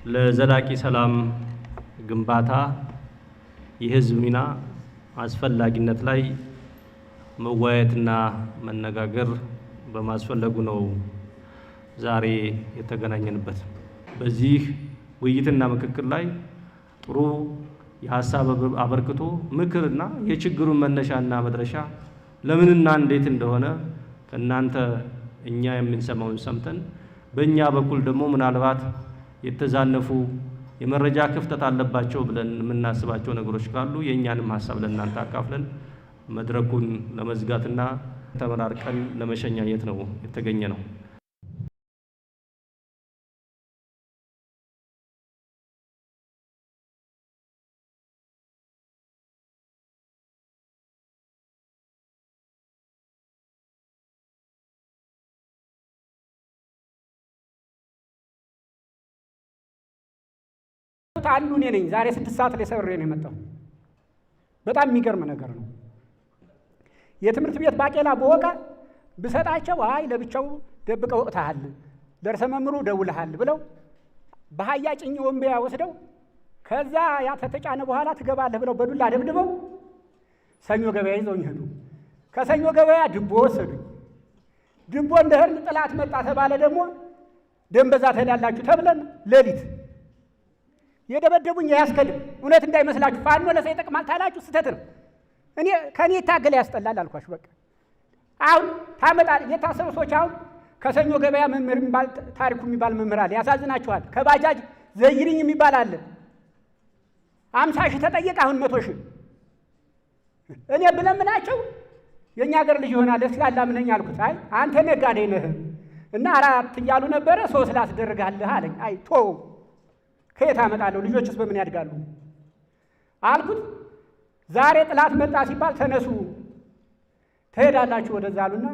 ለዘላቂ ሰላም ግንባታ የህዝብ ሚና አስፈላጊነት ላይ መወያየትና መነጋገር በማስፈለጉ ነው ዛሬ የተገናኘንበት። በዚህ ውይይትና ምክክር ላይ ጥሩ የሐሳብ አበርክቶ ምክርና የችግሩን መነሻና መድረሻ ለምንና እንዴት እንደሆነ ከእናንተ እኛ የምንሰማውን ሰምተን በእኛ በኩል ደግሞ ምናልባት የተዛነፉ የመረጃ ክፍተት አለባቸው ብለን የምናስባቸው ነገሮች ካሉ የእኛንም ሐሳብ ለእናንተ አካፍለን መድረኩን ለመዝጋትና ተመራርቀን ለመሸኛየት ነው የተገኘ ነው። አንዱ እኔ ነኝ። ዛሬ 6 ሰዓት ላይ ሰብሬ ነው የመጣው። በጣም የሚገርም ነገር ነው። የትምህርት ቤት ባቄላ በወቃ ብሰጣቸው አይ ለብቻው ደብቀው ወጥተሃል፣ ደርሰ መምሩ ደውልሃል ብለው በአህያ ጭኝ ወንበያ ወስደው ከዛ ያ ተተጫነ በኋላ ትገባለህ ብለው በዱላ ደብድበው ሰኞ ገበያ ይዘውኝ ሄዱ። ከሰኞ ገበያ ድቦ ወሰዱኝ። ድቦ እንደሄድን ጥላት መጣ ተባለ። ደግሞ ደንበዛ ትሄዳላችሁ ተብለን ሌሊት የደበደቡኝ ያስከድም እውነት እንዳይመስላችሁ ፋኖ ለሰው ይጠቅማል ታላችሁ ስተት ነው። እኔ ከኔ ታገለ ያስጠላል አልኳችሁ። በቃ አሁን ታመጣ የታሰሩ ሰዎች አሁን ከሰኞ ገበያ መምህር የሚባል ታሪኩ የሚባል መምህር አለ። ያሳዝናችኋል። ከባጃጅ ዘይሪኝ የሚባል አለ። 50 ሺህ ተጠየቀ። አሁን 100 ሺህ እኔ ብለምናቸው የኛ ሀገር ልጅ ይሆናል እስኪ አላምነኝ አልኩት። አይ አንተ ነጋዴ ነህ እና 4 እያሉ ነበረ 3 ላስደርጋለህ አለኝ። አይ ቶ ከየት አመጣለሁ? ልጆችስ በምን ያድጋሉ አልኩት። ዛሬ ጥላት መጣ ሲባል ተነሱ ትሄዳላችሁ ወደዛ አሉና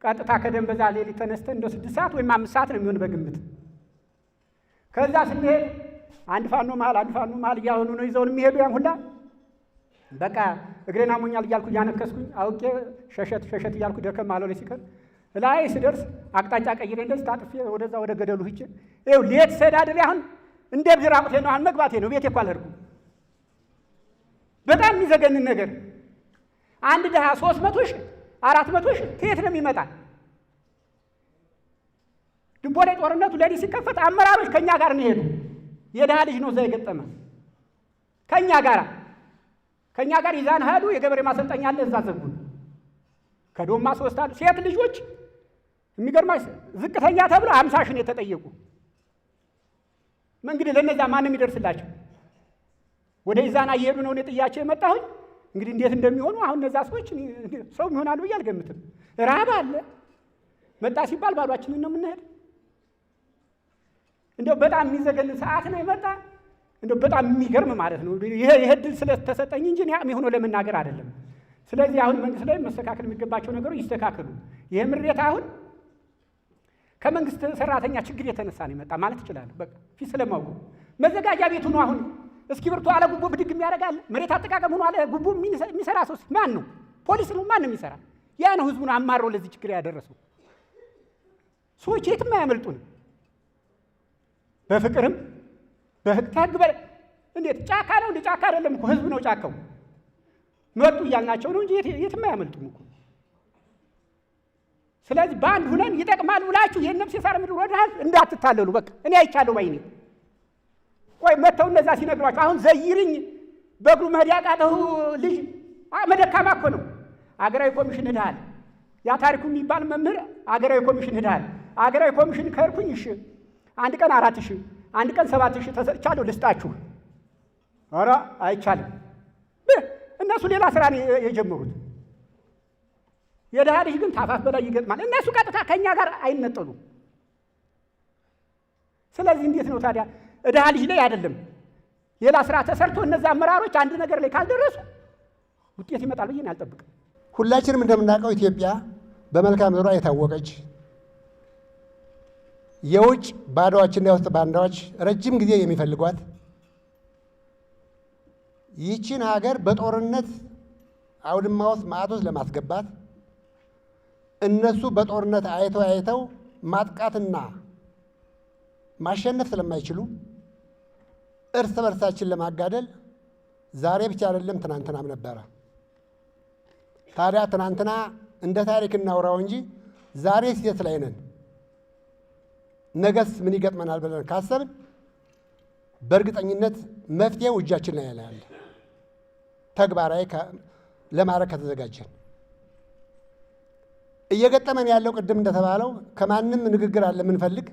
ቀጥታ ከደንበዛ ሌሊት ተነስተን እንደ 6 ሰዓት ወይም 5 ሰዓት ነው የሚሆን በግምት። ከዛ ስንሄድ አንድ ፋኖ መሃል እያሆኑ ነው ይዘውን የሚሄዱ ያን ሁላ በቃ እግሬን አሞኛል እያልኩ እያነከስኩኝ አውቄ ሸሸት እያልኩ ደከም አለው ሲቀር ላይ ስደርስ አቅጣጫ ቀይሬ እንደዚህ ታጥፌ ወደዛ ወደ ገደሉ ሂጄ ይኸው ሌት ሰዳድሬ አሁን እንደ ብድር አቁቴ ነው አሁን መግባቴ ነው። ቤቴ እኮ አልሄድኩም። በጣም የሚዘገንን ነገር አንድ ድሃ 300 ሺህ 400 ሺህ ከየት ነው የሚመጣ? ድቦ ላይ ጦርነቱ ለሊት ሲከፈት አመራሮች ከኛ ጋር ነው ሄዱ። የድሃ ልጅ ነው እዛ የገጠመ ከኛ ጋር ይዛን ሄዱ። የገበሬ ማሰልጠኛ አለ እዛ ዘጉን። ከዶማ 3 አሉ ሴት ልጆች የሚገርማሽ ዝቅተኛ ተብሎ 50 ሺህ ነው የተጠየቁ። እንግዲህ ለነዛ ማንም ይደርስላቸው ወደ ኢዛና እየሄዱ ነው። እኔ ጥያቸው የመጣሁኝ እንግዲህ እንዴት እንደሚሆኑ አሁን እነዛ ሰዎች ሰው ይሆናሉ ብዬ አልገምትም። ረሃብ አለ መጣ ሲባል ባሏችንን ነው የምንሄድ። እንደው በጣም የሚዘገንን ሰዓት ነው የመጣ። እንደው በጣም የሚገርም ማለት ነው። ይሄ እድል ስለተሰጠኝ እንጂ እኔ የሆነው ለመናገር አይደለም። ስለዚህ አሁን መንግስት ላይ መስተካከል የሚገባቸው ነገሮች ይስተካከሉ። ይሄ ምሬት አሁን ከመንግስት ሰራተኛ ችግር የተነሳ ነው የመጣ ማለት እችላለሁ። በቃ ፊት ስለማውቁ መዘጋጃ ቤቱ ነው አሁን እስኪብርቱ አለ ጉቦ ብድግ የሚያደርጋል። መሬት አጠቃቀም ሆኖ አለ ጉቦ የሚሰራ ሰው ማን ነው? ፖሊስ ነው? ማን ነው የሚሰራ? ያ ነው ህዝቡን አማሮ ለዚህ ችግር ያደረሰው። ሰዎች የትም አያመልጡን። በፍቅርም በህግ በል እንዴት ጫካ ነው እንደ ጫካ አይደለም እኮ ህዝብ ነው ጫካው። መጡ እያልናቸው ነው እንጂ የትም አያመልጡም እኮ። ስለዚህ በአንድ ሁነን ይጠቅማል ብላችሁ የነፍስ የሳር ምድር ወዳል እንዳትታለሉ። በቃ እኔ አይቻለሁ ባይኔ። ቆይ መተው እነዛ ሲነግሯቸው አሁን ዘይርኝ በእግሩ መሄድ ያቃተው ልጅ መደካማ እኮ ነው። አገራዊ ኮሚሽን ሄደሃል። ያ ታሪኩ የሚባል መምህር አገራዊ ኮሚሽን ሄደሃል። አገራዊ ኮሚሽን ከርኩኝ እሺ 1 ቀን 4000 1 ቀን 7000 ተሰጥቻለሁ ልስጣችሁ። ኧረ አይቻልም። እነሱ ሌላ ስራ ነው የጀመሩት። የድሃ ልጅ ግን ታፋፍ በላይ ይገጥማል። እነሱ ቀጥታ ከኛ ጋር አይነጠሉም። ስለዚህ እንዴት ነው ታዲያ ድሃ ልጅ ላይ አይደለም ሌላ ስራ ተሰርቶ እነዛ አመራሮች አንድ ነገር ላይ ካልደረሱ ውጤት ይመጣል ብዬ አልጠብቅም። ሁላችንም እንደምናውቀው ኢትዮጵያ በመልክዓ ምድሯ የታወቀች የውጭ ባዳዎችና የውስጥ ባንዳዎች ረጅም ጊዜ የሚፈልጓት ይህችን ሀገር በጦርነት አውድማ ውስጥ ማዕቶች ለማስገባት እነሱ በጦርነት አይተው ማጥቃትና ማሸነፍ ስለማይችሉ እርስ በርሳችን ለማጋደል ዛሬ ብቻ አይደለም ትናንትናም ነበረ። ታዲያ ትናንትና እንደ ታሪክ እናውራው እንጂ ዛሬ የት ላይ ነን? ነገስ ምን ይገጥመናል ብለን ካሰብን በእርግጠኝነት መፍትሄው እጃችን ላይ ያለ ተግባራዊ ለማድረግ ከተዘጋጀን። እየገጠመን ያለው ቅድም እንደተባለው ከማንም ንግግር አለ የምንፈልግ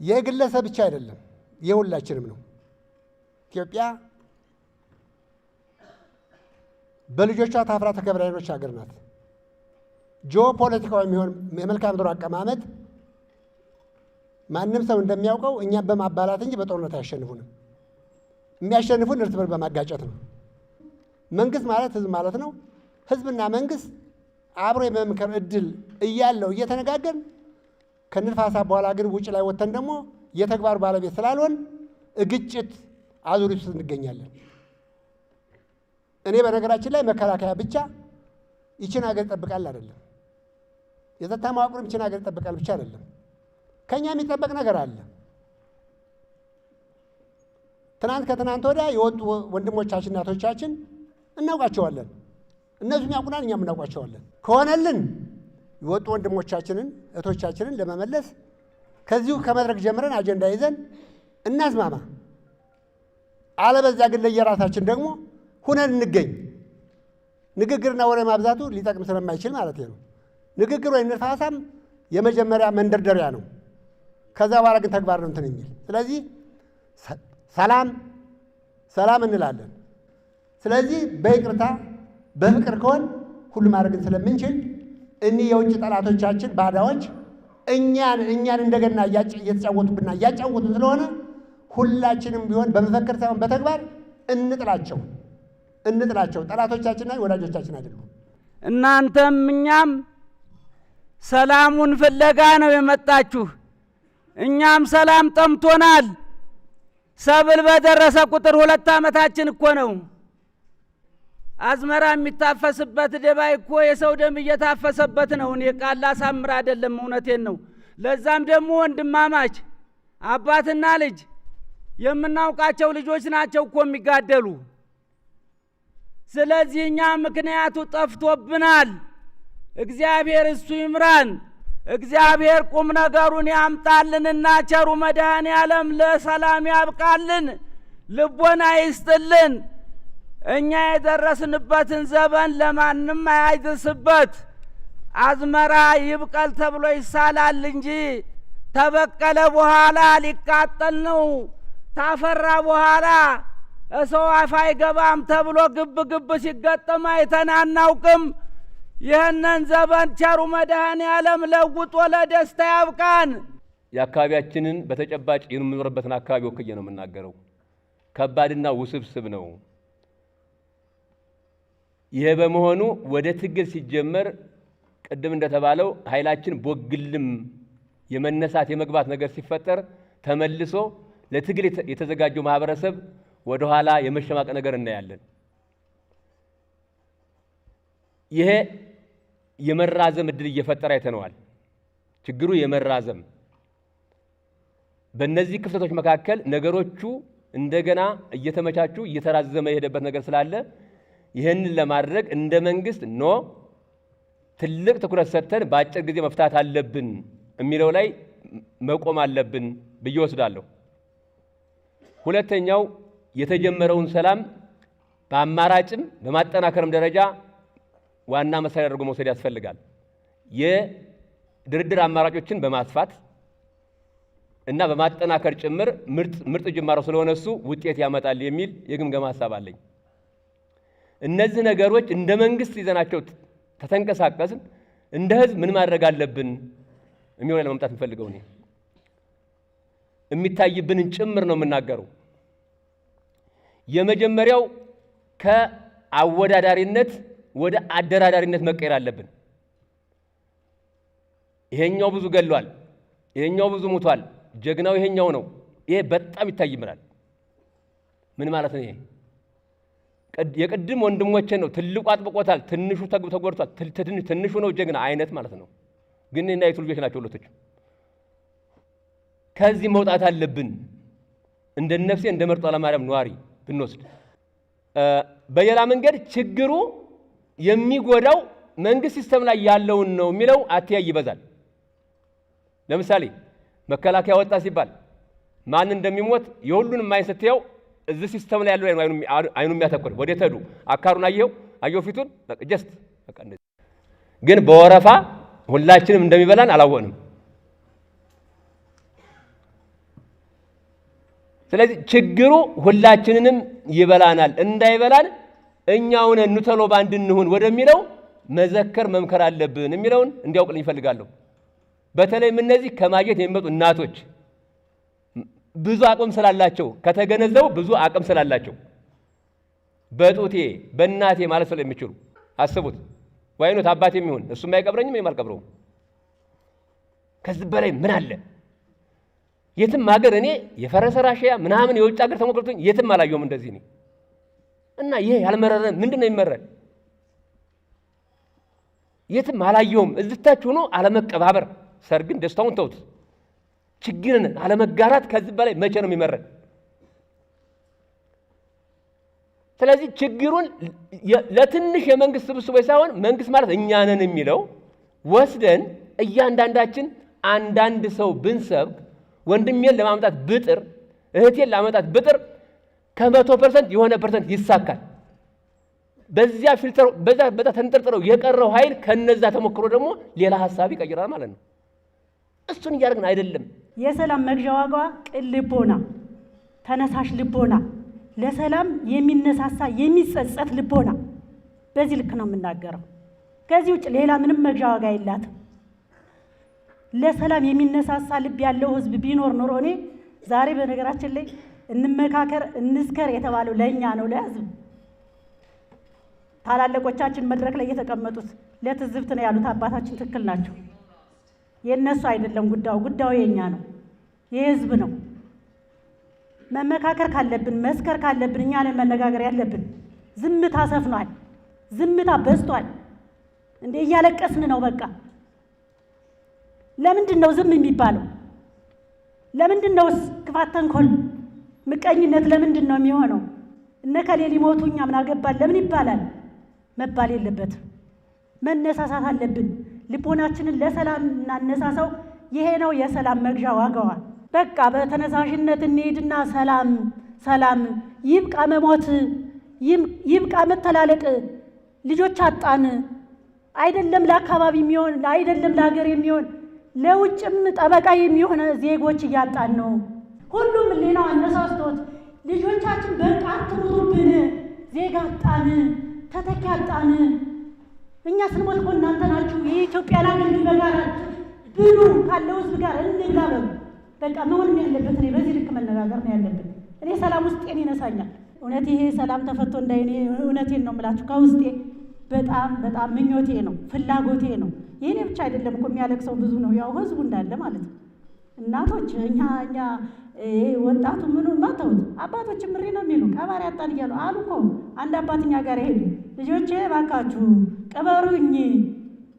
የግለሰብ ብቻ አይደለም፣ የሁላችንም ነው። ኢትዮጵያ በልጆቿ ታፍራ ተከብራ ያለች ሀገር ናት። ጂኦፖለቲካዊ የሚሆን የመልክዓ ምድሩ አቀማመጥ ማንም ሰው እንደሚያውቀው እኛም በማባላት እንጂ በጦርነት አያሸንፉንም። የሚያሸንፉን እርስ በርስ በማጋጨት ነው። መንግስት ማለት ህዝብ ማለት ነው። ህዝብና መንግስት አብሮ የመምከር እድል እያለው እየተነጋገርን ከንድፈ ሐሳብ በኋላ ግን ውጭ ላይ ወጥተን ደግሞ የተግባሩ ባለቤት ስላልሆን ግጭት አዙሪት ውስጥ እንገኛለን። እኔ በነገራችን ላይ መከላከያ ብቻ ይችን ሀገር ይጠብቃል አይደለም፣ የጸጥታ መዋቅሩም ይችን ሀገር ይጠብቃል ብቻ አይደለም። ከኛ የሚጠበቅ ነገር አለ። ትናንት ከትናንት ወዲያ የወጡ ወንድሞቻችን እናቶቻችን እናውቃቸዋለን። እነሱም ያውቁናል፣ እኛም እናውቃቸዋለን። ከሆነልን የወጡ ወንድሞቻችንን እህቶቻችንን ለመመለስ ከዚሁ ከመድረክ ጀምረን አጀንዳ ይዘን እናስማማ። አለበዚያ ግን ለየራሳችን ደግሞ ሁነን እንገኝ። ንግግርና ወሬ ማብዛቱ ሊጠቅም ስለማይችል ማለት ነው። ንግግር ወይ ንድፈ ሐሳብ የመጀመሪያ መንደርደሪያ ነው። ከዛ በኋላ ግን ተግባር ነው እንትን የሚል። ስለዚህ ሰላም እንላለን። ስለዚህ በይቅርታ በፍቅር ከሆን ሁሉ ማድረግን ስለምንችል እኒህ የውጭ ጠላቶቻችን ባዳዎች እኛን እንደገና እየተጫወቱብና እያጫወቱ ስለሆነ ሁላችንም ቢሆን በመፈክር ሳይሆን በተግባር እንጥላቸው። ጠላቶቻችንና ወዳጆቻችን አይደሉም። እናንተም እኛም ሰላሙን ፍለጋ ነው የመጣችሁ። እኛም ሰላም ጠምቶናል። ሰብል በደረሰ ቁጥር 2 ዓመታችን እኮ ነው። አዝመራ የሚታፈስበት ደባይ እኮ የሰው ደም እየታፈሰበት ነው። እኔ ቃል ላሳምር አይደለም፣ እውነቴን ነው። ለዛም ደግሞ ወንድማማች አባትና ልጅ የምናውቃቸው ልጆች ናቸው እኮ የሚጋደሉ። ስለዚህ እኛ ምክንያቱ ጠፍቶብናል። እግዚአብሔር እሱ ይምራን። እግዚአብሔር ቁም ነገሩን ያምጣልንና ቸሩ መድኃኔ ዓለም ለሰላም ያብቃልን፣ ልቦና ይስጥልን። እኛ የደረስንበትን ዘመን ለማንም አያድርስበት። አዝመራ ይብቀል ተብሎ ይሳላል እንጂ ተበቀለ በኋላ ሊቃጠል ነው፣ ታፈራ በኋላ ሰው አፍ አይገባም ተብሎ ግብ ሲገጠም አይተን አናውቅም። ይህንን ዘመን ቸሩ መድኃኔ ዓለም ለውጦ ለደስታ ያብቃን። የአካባቢያችንን በተጨባጭ የምንኖርበትን አካባቢ ወክዬ ነው የምናገረው። ከባድና ውስብስብ ነው። ይሄ በመሆኑ ወደ ትግል ሲጀመር ቅድም እንደተባለው ኃይላችን ቦግልም የመነሳት የመግባት ነገር ሲፈጠር ተመልሶ ለትግል የተዘጋጀው ማህበረሰብ ወደ ኋላ የመሸማቅ ነገር እናያለን። ይሄ የመራዘም እድል እየፈጠረ አይተነዋል። ችግሩ የመራዘም በእነዚህ ክፍተቶች መካከል ነገሮቹ እንደገና እየተመቻቹ እየተራዘመ የሄደበት ነገር ስላለ ይህንን ለማድረግ እንደ መንግስት ትልቅ ትኩረት ሰጥተን በአጭር ጊዜ መፍታት አለብን የሚለው ላይ መቆም አለብን ብዬ ወስዳለሁ። ሁለተኛው የተጀመረውን ሰላም በአማራጭም በማጠናከርም ደረጃ ዋና መሳሪያ አድርጎ መውሰድ ያስፈልጋል። የድርድር አማራጮችን በማስፋት እና በማጠናከር ጭምር ምርጥ ጅማሮ ስለሆነ እሱ ውጤት ያመጣል የሚል የግምገማ ሀሳብ አለኝ። እነዚህ ነገሮች እንደ መንግስት ይዘናቸው ተተንቀሳቀስን እንደ ህዝብ ምን ማድረግ አለብን የሚለው ላይ መምጣት እንፈልገው ነው። የሚታይብንን ጭምር ነው የምናገረው። የመጀመሪያው ከአወዳዳሪነት ወደ አደራዳሪነት መቀየር አለብን። ይሄኛው ብዙ ገሏል፣ ይሄኛው ብዙ ሙቷል፣ ጀግናው ይሄኛው ነው። ይሄ በጣም ይታይብናል። ምን ማለት ነው? ይሄ የቅድም ወንድሞቼን ነው ትልቁ አጥብቆታል፣ ትንሹ ተጎድቷል፣ ትንሹ ነው ጀግና አይነት ማለት ነው። ግን እና የቱ ልጆች ናቸው ሁለቶቹ። ከዚህ መውጣት አለብን። እንደ ነፍሴ እንደ መርጦ ለማርያም ነዋሪ ብንወስድ በሌላ መንገድ ችግሩ የሚጎዳው መንግስት ሲስተም ላይ ያለውን ነው የሚለው አትያይ ይበዛል። ለምሳሌ መከላከያ ወጣ ሲባል ማን እንደሚሞት የሁሉንም ማይ ስትየው እዚህ ሲስተም ላይ ያለው አይኑ የሚያተኩር ወዴት ሄዱ አካሩን አየው ፊቱን ጀስት በቃ እንደዚህ። ግን በወረፋ ሁላችንም እንደሚበላን አላወቅንም። ስለዚህ ችግሩ ሁላችንንም ይበላናል። እንዳይበላን እኛውን እንተሎ ባንድ እንሁን ወደሚለው መዘከር መምከር አለብን የሚለውን እንዲያውቅልኝ ይፈልጋለሁ። በተለይም እነዚህ ከማጀት የሚመጡ እናቶች ብዙ አቅም ስላላቸው ከተገነዘቡ ብዙ አቅም ስላላቸው በጡቴ በእናቴ ማለት ስለሚችሉ አስቡት። ወይኑት አባቴ የሚሆን እሱም አይቀብረኝም እኔም አልቀብረውም። ከዚህ በላይ ምን አለ? የትም ሀገር እኔ የፈረሰ ራሽያ ምናምን የውጭ ሀገር ተሞክሮኝ የትም አላየሁም እንደዚህ እኔ እና ይሄ ያልመረረን ምንድን ነው ይመረን? የትም አላየሁም። እዝታች ሆኖ አለመቀባበር፣ ሰርግን ደስታውን ተውት፣ ችግርን አለመጋራት ከዚህ በላይ መቼ ነው የሚመረን? ስለዚህ ችግሩን ለትንሽ የመንግስት ስብስቦች ሳይሆን መንግስት ማለት እኛ ነን የሚለው ወስደን እያንዳንዳችን አንዳንድ ሰው ብንሰብክ ወንድሜን ለማምጣት ብጥር እህቴን ለማምጣት ብጥር ከ100% የሆነ ፐርሰንት ይሳካል። በዚያ ፊልተር በዛ ተንጠርጥረው የቀረው ኃይል ከነዛ ተሞክሮ ደግሞ ሌላ ሐሳብ ይቀይራል ማለት ነው። እሱን እያደረግን አይደለም። የሰላም መግዣ ዋጋዋ ቅን ልቦና፣ ተነሳሽ ልቦና፣ ለሰላም የሚነሳሳ የሚጸጸት ልቦና። በዚህ ልክ ነው የምናገረው። ከዚህ ውጭ ሌላ ምንም መግዣ ዋጋ የላትም። ለሰላም የሚነሳሳ ልብ ያለው ህዝብ ቢኖር ኖሮ እኔ ዛሬ በነገራችን ላይ እንመካከር እንስከር የተባለው ለእኛ ነው፣ ለህዝብ። ታላላቆቻችን መድረክ ላይ የተቀመጡት ለትዝብት ነው ያሉት አባታችን ትክክል ናቸው። የእነሱ አይደለም ጉዳዩ የኛ ነው፣ የህዝብ ነው። መመካከር ካለብን መስከር ካለብን እኛ ነን መነጋገር ያለብን። ዝምታ ሰፍኗል፣ ዝምታ በዝቷል። እንዴ እያለቀስን ነው በቃ። ለምንድን ነው ዝም የሚባለው? ለምንድን ነው ክፋት፣ ተንኮል፣ ምቀኝነት ለምንድን ነው የሚሆነው? እነከሌ ሊሞቱ እኛ ምን አገባን ለምን ይባላል? መባል የለበትም። መነሳሳት አለብን። ልቦናችንን ለሰላም እናነሳሳው። ይሄ ነው የሰላም መግዣ ዋጋዋ። በቃ በተነሳሽነት እንሄድና ሰላም ይብቃ፣ መሞት ይብቃ፣ መተላለቅ። ልጆች አጣን አይደለም ለአካባቢ የሚሆን አይደለም ለሀገር የሚሆን ለውጭም ጠበቃ የሚሆን ዜጎች እያጣን ነው። ሁሉም ሌላው አነሳስቶት ልጆቻችን በቃ አትሙቱብን፣ ዜጋ አጣን፣ ተተኪ አጣን። እኛ ስንሞት እኮ እናንተ ናችሁ የኢትዮጵያ ላገኝ በጋራ ብሉ ካለው ህዝብ ጋር እንብላ። በቃ መሆንም ያለበት እኔ በዚህ ልክ መነጋገር ነው ያለብን። እኔ ሰላም ውስጤን ይነሳኛል። እውነት ይሄ ሰላም ተፈቶ እንዳይኔ እውነቴን ነው የምላችሁ ከውስጤ በጣም ምኞቴ ነው፣ ፍላጎቴ ነው። የኔ ብቻ አይደለም እኮ የሚያለቅሰው ብዙ ነው፣ ያው ህዝቡ እንዳለ ማለት ነው። እናቶች እኛ ወጣቱ ምኑ ማተውት አባቶች ምሪ ነው የሚሉ ቀባሪ አጣን እያሉ አሉ እኮ። አንድ አባትኛ ጋር ይሄዱ ልጆቼ ባካችሁ ቀበሩኝ፣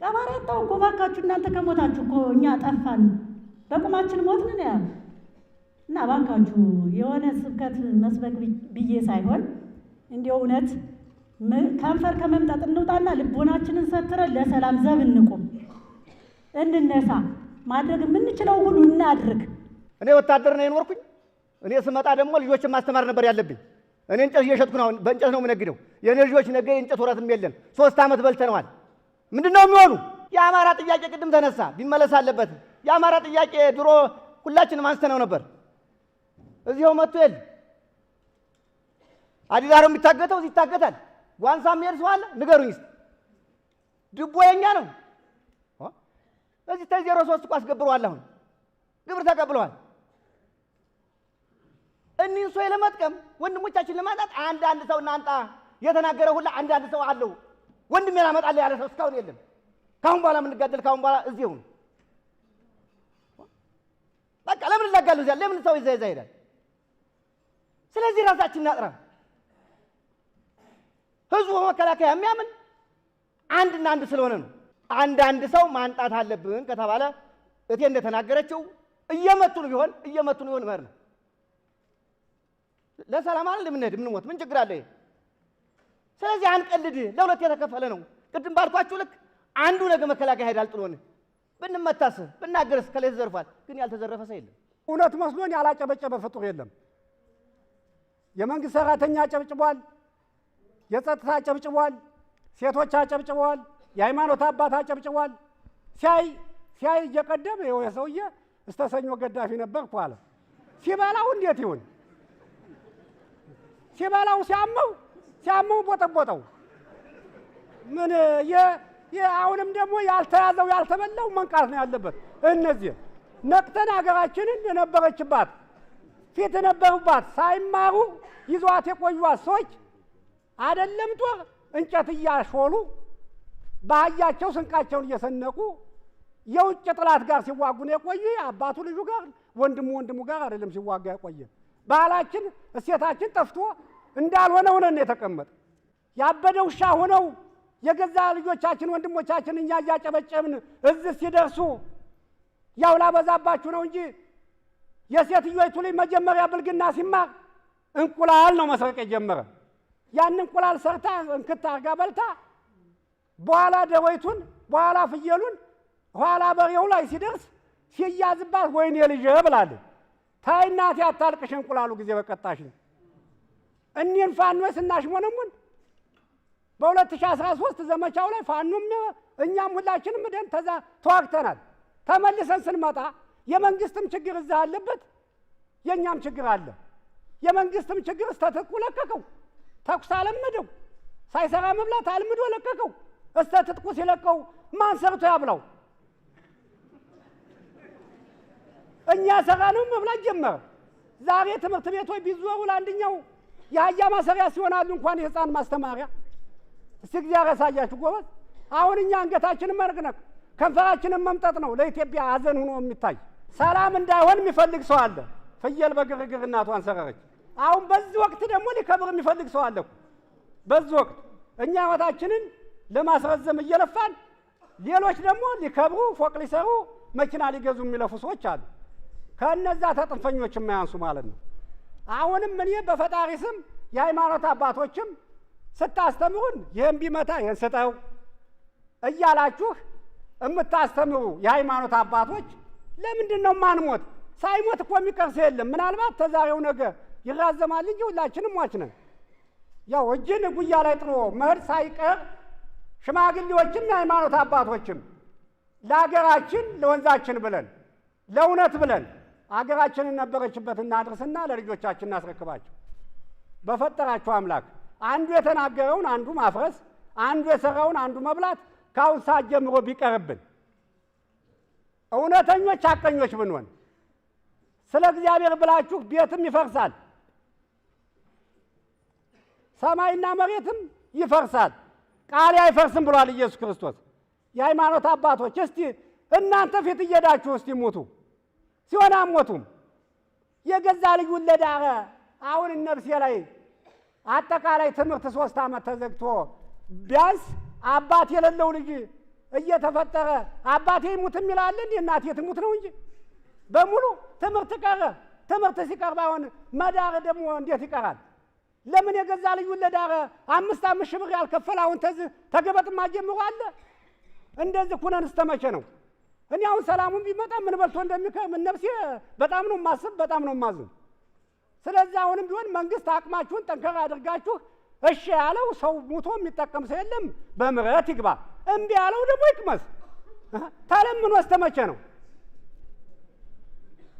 ቀባሪ አጣው እኮ ባካችሁ፣ እናንተ ከሞታችሁ እኮ እኛ ጠፋን፣ በቁማችን ሞትን ነው ያሉ። እና ባካችሁ የሆነ ስብከት መስበክ ብዬ ሳይሆን እንዲያው እውነት ከንፈር ከመምጣት እንውጣና ልቦናችንን ሰትረን ለሰላም ዘብ እንቁም፣ እንነሳ። ማድረግ የምንችለው ሁሉ እናድርግ። እኔ ወታደር ነው የኖርኩኝ። እኔ ስመጣ ደግሞ ልጆችን ማስተማር ነበር ያለብኝ። እኔ እንጨት እየሸጥኩ ነው፣ በእንጨት ነው የምነግደው። የእኔ ልጆች ነገ የእንጨት ወረትም የለን። 3 ዓመት በልተነዋል። ምንድን ነው የሚሆኑ? የአማራ ጥያቄ ቅድም ተነሳ፣ ቢመለስ አለበት። የአማራ ጥያቄ ድሮ ሁላችንም አንስተነው ነበር። እዚያው መጥቶ የለ አዲዳሮ የሚታገተው እዚህ ይታገታል። ጓንሳ የሚሄድ ሰው አለ? ንገሩኝ እስኪ። ድቦ የኛ ነው። እዚህ ተ03 እኮ አስገብረዋል። አሁን ግብር ተቀብለዋል። እኒህን ሰው ለመጥቀም ወንድሞቻችን ለማጣት አንዳንድ ሰው እናንጣ የተናገረ ሁላ አንዳንድ ሰው አለው። ወንድሜ ላመጣልህ ያለ ሰው እስካሁን የለም። ካሁን በኋላ የምንጋደል ካሁን በኋላ እዚሁ ነው። በቃ ለምን ላጋሉ እዚያ ለምን ሰው ይዛ ይሄዳል? ስለዚህ ራሳችን እናጥራ። ህዝቡ በመከላከያ የሚያምን አንድና አንድ ስለሆነ ነው። አንዳንድ ሰው ማንጣት አለብን ከተባለ እቴ እንደተናገረችው እየመቱን ቢሆን መር ነው። ለሰላም አይደል የምንሄድ የምንሞት ምን ችግር አለ? ስለዚህ አንቀልድ። ለሁለት የተከፈለ ነው። ቅድም ባልኳችሁ ልክ አንዱ ነገ መከላከያ ሄዳል ጥሎን ብንመታስ ብናገርስ ከላይ ተዘርፏል። ግን ያልተዘረፈ ሰው የለም። እውነት መስሎን ያላጨበጨበ ፍጡር የለም። የመንግስት ሰራተኛ አጨብጭቧል፣ የጸጥታ አጨብጭቧል፣ ሴቶች አጨብጭበዋል፣ የሃይማኖት አባት አጨብጭቧል። ሲያይ እየቀደም ይኸው የሰውዬ እስተ ሰኞ ገዳፊ ነበርኩ አለ። ሲበላው እንዴት ይሁን? ሲበላው ሲያመው ቦጠቦጠው። ምን አሁንም ደግሞ ያልተያዘው ያልተበላው መንቃት ነው ያለበት። እነዚህ ነቅተን ሀገራችንን የነበረችባት ፊት የነበሩባት ሳይማሩ ይዟት የቆዩት ሰዎች አይደለም ጦር እንጨት እያሾሉ በአህያቸው ስንቃቸውን እየሰነቁ የውጭ ጥላት ጋር ሲዋጉ ነው የቆዩ። አባቱ ልጁ ጋር ወንድሙ ጋር አይደለም ሲዋጋ የቆየ። ባህላችን እሴታችን ጠፍቶ እንዳልሆነ ሆነን የተቀመጠ ያበደ ውሻ ሆነው የገዛ ልጆቻችን ወንድሞቻችን እኛ እያጨበጨብን እዚህ ሲደርሱ ያው ላበዛባችሁ ነው እንጂ የሴትዮይቱ ላይ መጀመሪያ ብልግና ሲማር እንቁላል ነው መስረቅ የጀመረ። ያን እንቁላል ሰርታ እንክት አርጋ በልታ በኋላ ደወይቱን በኋላ ፍየሉን ኋላ በሬው ላይ ሲደርስ ሲያዝባት ወይኔ ልጄ ብላለች። ታይ እናቴ አታልቅሽ እንቁላሉ ጊዜ በቀጣሽኝ። እኒህን ፋኖች ስናሽሞነሙን በ2013 ዘመቻው ላይ ፋኖም እኛም ሁላችንም ደን ተዋግተናል። ተመልሰን ስንመጣ የመንግስትም ችግር እዛ አለበት፣ የእኛም ችግር አለ። የመንግስትም ችግር እስተትጥቁ ለቀቀው፣ ተኩስ አለመደው፣ ሳይሰራ መብላት አልምዶ ለቀቀው። እስተትጥቁ ሲለቀው ማን ሰርቶ ያብላው? እኛ ሰራነው መብላት ጀመረ። ዛሬ ትምህርት ቤቶች ቢዞሩ ለአንደኛው የአህያ ማሰሪያ ሲሆናሉ እንኳን የህፃን ማስተማሪያ። እስቲ እግዚአብሔር ያሳያችሁ ጎበዝ። አሁን እኛ አንገታችንን መርቅነቅ ከንፈራችንን መምጠጥ ነው ለኢትዮጵያ ሀዘን ሆኖ የሚታይ። ሰላም እንዳይሆን የሚፈልግ ሰው አለ። ፍየል በግርግር እናቷን ሰረረች። አሁን በዚህ ወቅት ደግሞ ሊከብር የሚፈልግ ሰው አለ። በዚህ ወቅት እኛ ህይወታችንን ለማስረዘም እየለፋን፣ ሌሎች ደግሞ ሊከብሩ ፎቅ ሊሰሩ መኪና ሊገዙ የሚለፉ ሰዎች አሉ። ከእነዛ ተጥንፈኞች የማያንሱ ማለት ነው። አሁንም እኔ በፈጣሪ ስም የሃይማኖት አባቶችም ስታስተምሩን ይህን ቢመታ ይህን ስጠው እያላችሁ የምታስተምሩ የሃይማኖት አባቶች ለምንድን ነው ማንሞት? ሳይሞት እኮ የሚቀር ሰው የለም። ምናልባት ተዛሬው ነገ ይራዘማል እንጂ ሁላችንም ሟች ነን። ያው እጅን ጉያ ላይ ጥሎ መሄድ ሳይቀር ሽማግሌዎችም የሃይማኖት አባቶችም ለሀገራችን ለወንዛችን ብለን ለእውነት ብለን አገራችንን ነበረችበት እናድርስና ለልጆቻችን እናስረክባቸው። በፈጠራቸው አምላክ አንዱ የተናገረውን አንዱ ማፍረስ፣ አንዱ የሰራውን አንዱ መብላት ከአሁን ሰዓት ጀምሮ ቢቀርብን እውነተኞች ሐቀኞች ብንሆን ስለ እግዚአብሔር ብላችሁ ቤትም ይፈርሳል፣ ሰማይና መሬትም ይፈርሳል፣ ቃሌ አይፈርስም ብሏል ኢየሱስ ክርስቶስ። የሃይማኖት አባቶች እስቲ እናንተ ፊት እየሄዳችሁ እስቲ ሙቱ ሲሆን አሞቱም የገዛ ልጅ ለዳረ አሁን ነፍሴ ላይ አጠቃላይ ትምህርት 3 ዓመት ተዘግቶ ቢያንስ አባት የሌለው ልጅ እየተፈጠረ አባቴ ይሙት የሚላል እንዴ? እናቴ ትሙት ነው እንጂ በሙሉ ትምህርት ቀረ። ትምህርት ሲቀርብ አሁን መዳር ደግሞ እንዴት ይቀራል? ለምን የገዛ ልጅ ለዳረ 5 ሺህ ብር ያልከፈለ አሁን ተገበጥማ ጀምሮ አለ። እንደዚህ ኩነን እስተመቼ ነው? እኔ አሁን ሰላሙን ቢመጣ ምን በልቶ እንደሚከም ነፍሴ በጣም ነው ማስብ፣ በጣም ነው ማዝን። ስለዚህ አሁንም ቢሆን መንግስት አቅማችሁን ጠንከር አድርጋችሁ እሺ ያለው ሰው ሙቶ የሚጠቀም ሰው የለም፣ በምህረት ይግባ። እምቢ ያለው ደግሞ ይቅመስ። ተለምኖ እስተመቼ ነው?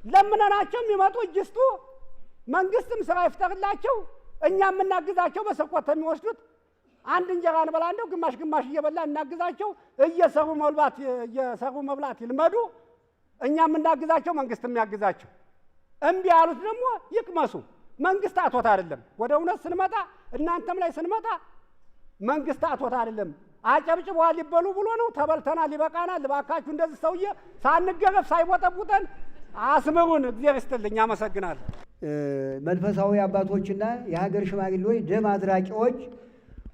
ለምነናቸው የሚመጡ እጅስቱ መንግስትም ስራ ይፍጠርላቸው፣ እኛ የምናግዛቸው በስርቆት የሚወስዱት አንድ እንጀራ እንበላ እንደው ግማሽ ግማሽ እየበላ እናግዛቸው። እየሰሩ መብላት ይልመዱ። እኛ የምናግዛቸው መንግስት የሚያግዛቸው። እምቢ ያሉት ደግሞ ይቅመሱ። መንግስት አቶት አይደለም። ወደ እውነት ስንመጣ እናንተም ላይ ስንመጣ መንግስት አቶት አይደለም። አጨብጭበዋል ሊበሉ ብሎ ነው። ተበልተናል፣ ይበቃናል። እባካችሁ እንደዚህ ሰውዬ ሳንገረፍ ሳይቦጠቡጠን አስምሩን። እግዚአብሔር ይስጥልኝ። አመሰግናለሁ። መንፈሳዊ አባቶችና የሀገር ሽማግሌዎች ደም አድራቂዎች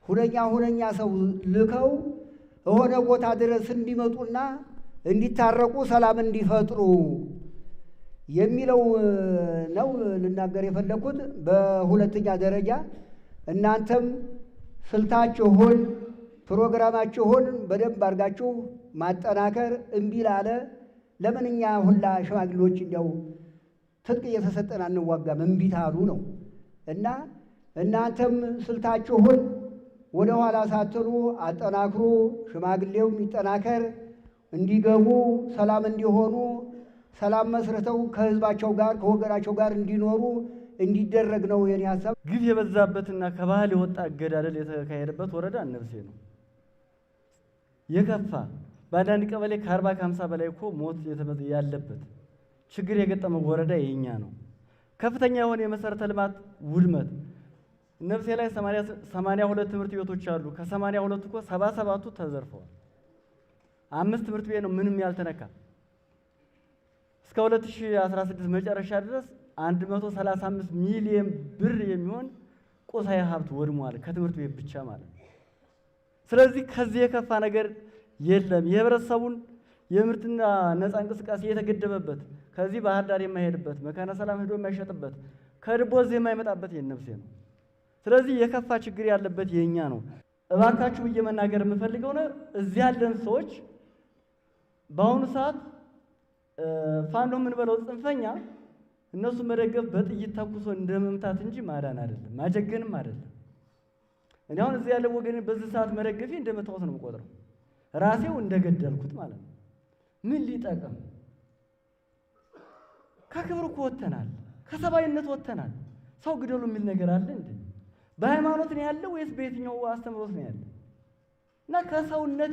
ሁነኛ ሰው ልከው የሆነ ቦታ ድረስ እንዲመጡና እንዲታረቁ ሰላም እንዲፈጥሩ የሚለው ነው ልናገር የፈለኩት። በሁለተኛ ደረጃ እናንተም ስልታችሁን ፕሮግራማችሁን በደንብ አድርጋችሁ ማጠናከር እምቢ ላለ ለምን እኛ ሁላ ሽማግሌዎች እንዲያው ትጥቅ እየተሰጠን አንዋጋም እምቢት አሉ ነው እና እናንተም ስልታችሁን ወደ ኋላ ሳትሉ አጠናክሩ። ሽማግሌው የሚጠናከር እንዲገቡ ሰላም እንዲሆኑ ሰላም መስርተው ከህዝባቸው ጋር ከወገናቸው ጋር እንዲኖሩ እንዲደረግ ነው የኔ ሀሳብ። ግፍ የበዛበትና ከባህል የወጣ አገዳደል የተካሄደበት ወረዳ እነርሴ ነው። የከፋ በአንዳንድ ቀበሌ ከ40 ከ50 በላይ እኮ ሞት ያለበት ችግር የገጠመው ወረዳ የኛ ነው። ከፍተኛ የሆነ የመሰረተ ልማት ውድመት ነፍሴ ላይ 82 ትምህርት ቤቶች አሉ። ከ82 እኮ 77ቱ ተዘርፈዋል። 5 ትምህርት ቤት ነው ምንም ያልተነካ። እስከ 2016 መጨረሻ ድረስ 135 ሚሊዮን ብር የሚሆን ቁሳዊ ሀብት ወድሟል ከትምህርት ቤት ብቻ ማለት ነው። ስለዚህ ከዚህ የከፋ ነገር የለም። የህብረተሰቡን የምርትና ነፃ እንቅስቃሴ የተገደበበት ከዚህ ባህር ዳር የማይሄድበት መካነ ሰላም ሄዶ የማይሸጥበት ከድቦዝ የማይመጣበት የነፍሴ ነው። ስለዚህ የከፋ ችግር ያለበት የኛ ነው። እባካችሁ ብዬ መናገር የምፈልገው ነው እዚህ ያለን ሰዎች በአሁኑ ሰዓት ፋኖ ምን በለው ጽንፈኛ እነሱ መደገፍ በጥይት ተኩሶ እንደመምታት እንጂ ማዳን አይደለም፣ ማጀገንም አይደለም። እኔ አሁን እዚህ ያለው ወገን በዚህ ሰዓት መደገፌ እንደመታወት ነው የምቆጥረው፣ ራሴው እንደገደልኩት ማለት ነው። ምን ሊጠቅም? ከክብር እኮ ወጥተናል፣ ከሰባይነት ወጥተናል። ሰው ግደሉ የሚል ነገር አለ እንዴ? በሃይማኖት ነው ያለው ወይስ በየትኛው አስተምሮት ነው ያለው? እና ከሰውነት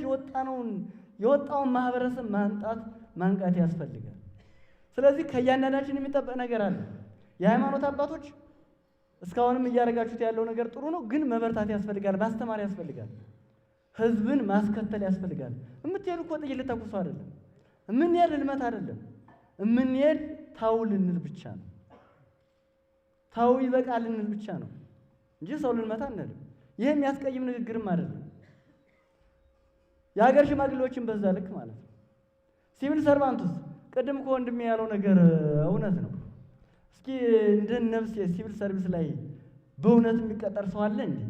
የወጣውን ማህበረሰብ ማንቃት ያስፈልጋል። ስለዚህ ከእያንዳንዳችን የሚጠበቅ ነገር አለ። የሃይማኖት አባቶች እስካሁንም እያደረጋችሁት ያለው ነገር ጥሩ ነው፣ ግን መበርታት ያስፈልጋል፣ ማስተማር ያስፈልጋል፣ ህዝብን ማስከተል ያስፈልጋል። የምትሄዱ እኮ ጥይት ልተኩሱ አይደለም፣ የምንሄድ ልመት አይደለም፣ የምንሄድ ታው ልንል ብቻ ነው። ታው ይበቃል ልንል ብቻ ነው እንጂ ሰው ልንመታ አንልም። ይህ የሚያስቀይም ንግግርም አይደለም። የሀገር ሽማግሌዎችን በዛ ልክ ማለት ነው። ሲቪል ሰርቫንቱስ ቅድም እኮ ወንድሜ ያለው ነገር እውነት ነው። እስኪ እንደ ነፍስ የሲቪል ሰርቪስ ላይ በእውነት የሚቀጠር ሰው አለ እንዴ?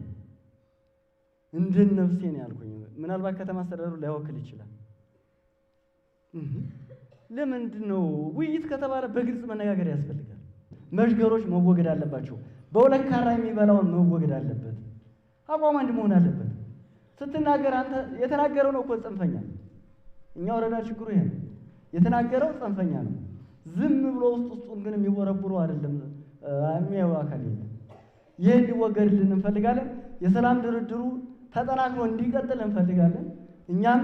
እንደ ነፍሴ ነው ያልኩኝ። ምናልባት ከተማ አስተዳደሩ ላይወክል ይችላል። ለምንድን ነው ውይይት ከተባለ በግልጽ መነጋገር ያስፈልጋል። መሽገሮች መወገድ አለባቸው። በሁለት ካራ የሚበላውን መወገድ አለበት። አቋም አንድ መሆን አለበት። ስትናገር አንተ የተናገረው ነው እኮ ጽንፈኛ። እኛ ወረዳ ችግሩ ይሄ ነው። የተናገረው ጽንፈኛ ነው። ዝም ብሎ ውስጡን ግን የሚወረብሩ አይደለም። የሚያዩ አካል የለም። ይህ እንዲወገድልን እንፈልጋለን። የሰላም ድርድሩ ተጠናክሮ እንዲቀጥል እንፈልጋለን። እኛም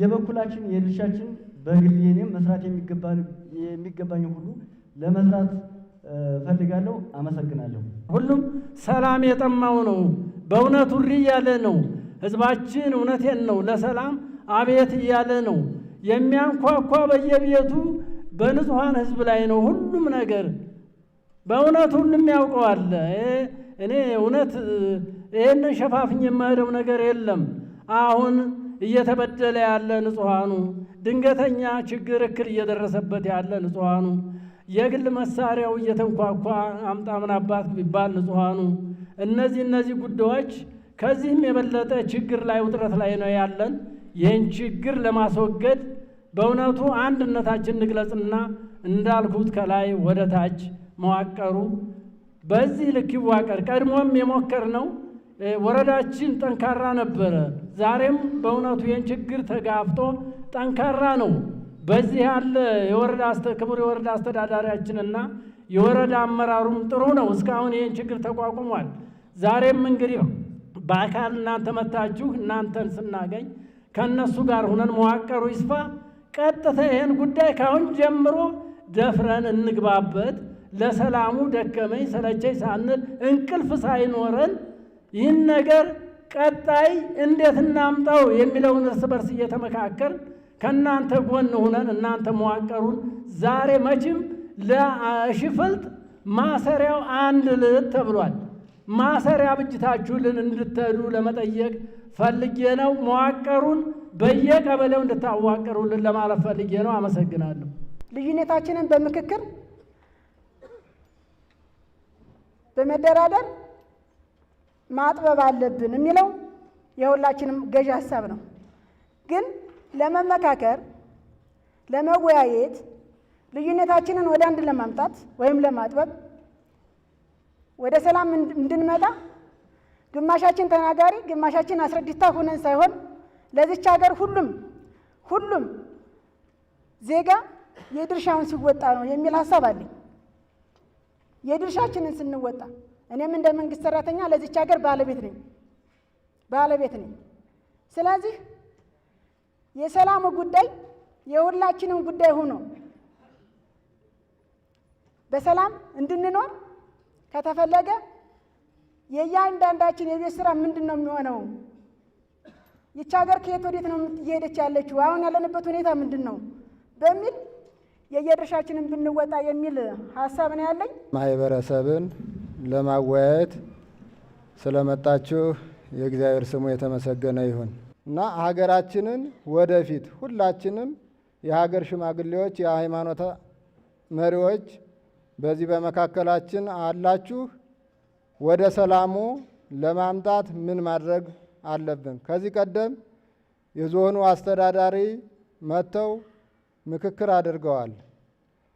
የበኩላችን የድርሻችን በግሌ እኔም መስራት የሚገባኝ ሁሉ ለመስራት ፈልጋለሁ። አመሰግናለሁ። ሁሉም ሰላም የጠማው ነው። በእውነት ውሪ እያለ ነው። ህዝባችን እውነቴን ነው ለሰላም አቤት እያለ ነው። የሚያንኳኳ በየቤቱ በንጹሐን ህዝብ ላይ ነው ሁሉም ነገር። በእውነት ሁሉም ያውቀዋል። እኔ እውነት ይህንን ሸፋፍኝ የማሄደው ነገር የለም። አሁን እየተበደለ ያለ ንጹሐኑ፣ ድንገተኛ ችግር እክል እየደረሰበት ያለ ንጹሐኑ፣ የግል መሳሪያው እየተንኳኳ አምጣ ምን አባት ቢባል ንጹሐኑ፣ እነዚህ ጉዳዮች ከዚህም የበለጠ ችግር ላይ ውጥረት ላይ ነው ያለን። ይህን ችግር ለማስወገድ በእውነቱ አንድነታችን እንግለጽና እንዳልኩት ከላይ ወደ ታች መዋቀሩ በዚህ ልክ ይዋቀር። ቀድሞም የሞከርነው ወረዳችን ጠንካራ ነበረ። ዛሬም በእውነቱ ይህን ችግር ተጋፍጦ ጠንካራ ነው። በዚህ ያለ ክቡር የወረዳ አስተዳዳሪያችንና የወረዳ አመራሩም ጥሩ ነው። እስካሁን ይህን ችግር ተቋቁሟል። ዛሬም እንግዲህ በአካል እናንተ መታችሁ እናንተን ስናገኝ ከእነሱ ጋር ሁነን መዋቀሩ ይስፋ። ቀጥታ ይህን ጉዳይ ካሁን ጀምሮ ደፍረን እንግባበት። ለሰላሙ ደከመኝ ሰለቸኝ ሳንል እንቅልፍ ሳይኖረን ይህን ነገር ቀጣይ እንዴት እናምጣው የሚለውን እርስ በርስ እየተመካከርን ከእናንተ ጎን ሁነን እናንተ መዋቀሩን ዛሬ መቼም ለሽፍልጥ ማሰሪያው አንድ ልት ተብሏል። ማሰሪያ ብጅታችሁልን እንድትሄዱ ለመጠየቅ ፈልጌ ነው። መዋቀሩን በየቀበሌው እንድታዋቀሩልን ለማለት ፈልጌ ነው። አመሰግናለሁ። ልዩነታችንን በምክክር በመደራደር ማጥበብ አለብን የሚለው የሁላችንም ገዢ ሀሳብ ነው። ግን ለመመካከር ለመወያየት ልዩነታችንን ወደ አንድ ለማምጣት ወይም ለማጥበብ ወደ ሰላም እንድንመጣ ግማሻችን ተናጋሪ ግማሻችን አስረድታ ሆነን ሳይሆን ለዚች ሀገር ሁሉም ዜጋ የድርሻውን ሲወጣ ነው የሚል ሀሳብ አለኝ። የድርሻችንን ስንወጣ እኔም እንደ መንግስት ሰራተኛ ለዚች ሀገር ባለቤት ነኝ። ስለዚህ የሰላሙ ጉዳይ የሁላችንም ጉዳይ ሆኖ በሰላም እንድንኖር ከተፈለገ የእያንዳንዳችን የቤት ስራ ምንድን ነው የሚሆነው? ይች ሀገር ከየት ወዴት ነው እየሄደች ያለችው? አሁን ያለንበት ሁኔታ ምንድን ነው? በሚል የየድርሻችንን ብንወጣ የሚል ሀሳብ ነው ያለኝ። ማህበረሰብን ለማወያየት ስለመጣችሁ የእግዚአብሔር ስሙ የተመሰገነ ይሁን እና ሀገራችንን ወደፊት ሁላችንም የሀገር ሽማግሌዎች፣ የሃይማኖት መሪዎች በዚህ በመካከላችን አላችሁ። ወደ ሰላሙ ለማምጣት ምን ማድረግ አለብን? ከዚህ ቀደም የዞኑ አስተዳዳሪ መጥተው ምክክር አድርገዋል።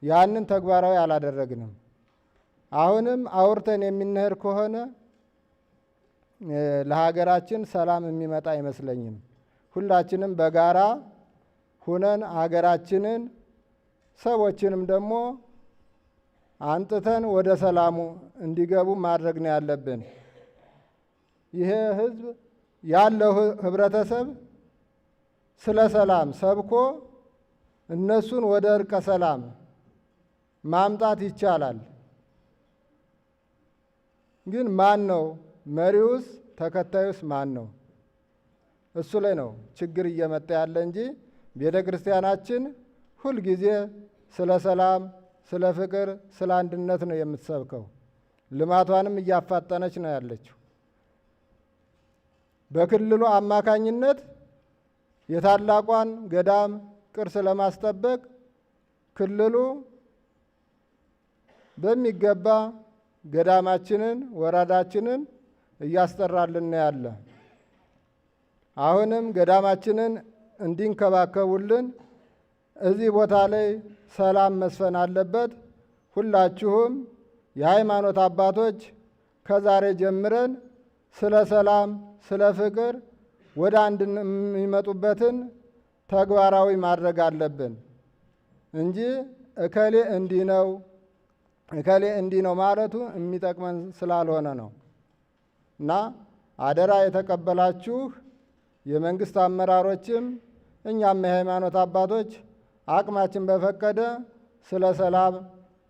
ያንን ተግባራዊ አላደረግንም። አሁንም አውርተን የምንሄድ ከሆነ ለሀገራችን ሰላም የሚመጣ አይመስለኝም። ሁላችንም በጋራ ሁነን ሀገራችንን ሰዎችንም ደግሞ አንጥተን ወደ ሰላሙ እንዲገቡ ማድረግ ነው ያለብን። ይሄ ህዝብ ያለው ህብረተሰብ ስለ ሰላም ሰብኮ እነሱን ወደ እርቀ ሰላም ማምጣት ይቻላል። ግን ማን ነው መሪውስ? ተከታዩስ ማን ነው? እሱ ላይ ነው ችግር እየመጣ ያለ እንጂ ቤተ ክርስቲያናችን ሁልጊዜ ስለ ሰላም፣ ስለ ፍቅር፣ ስለ አንድነት ነው የምትሰብከው። ልማቷንም እያፋጠነች ነው ያለችው። በክልሉ አማካኝነት የታላቋን ገዳም ቅርስ ለማስጠበቅ ክልሉ በሚገባ ገዳማችንን ወረዳችንን እያስጠራልን ያለ። አሁንም ገዳማችንን እንዲንከባከቡልን እዚህ ቦታ ላይ ሰላም መስፈን አለበት። ሁላችሁም የሃይማኖት አባቶች ከዛሬ ጀምረን ስለ ሰላም፣ ስለ ፍቅር ወደ አንድ የሚመጡበትን ተግባራዊ ማድረግ አለብን እንጂ እከሌ እንዲህ ነው እከሌ እንዲህ ነው ማለቱ የሚጠቅመን ስላልሆነ ነው። እና አደራ የተቀበላችሁ የመንግስት አመራሮችም እኛም የሃይማኖት አባቶች አቅማችን በፈቀደ ስለ ሰላም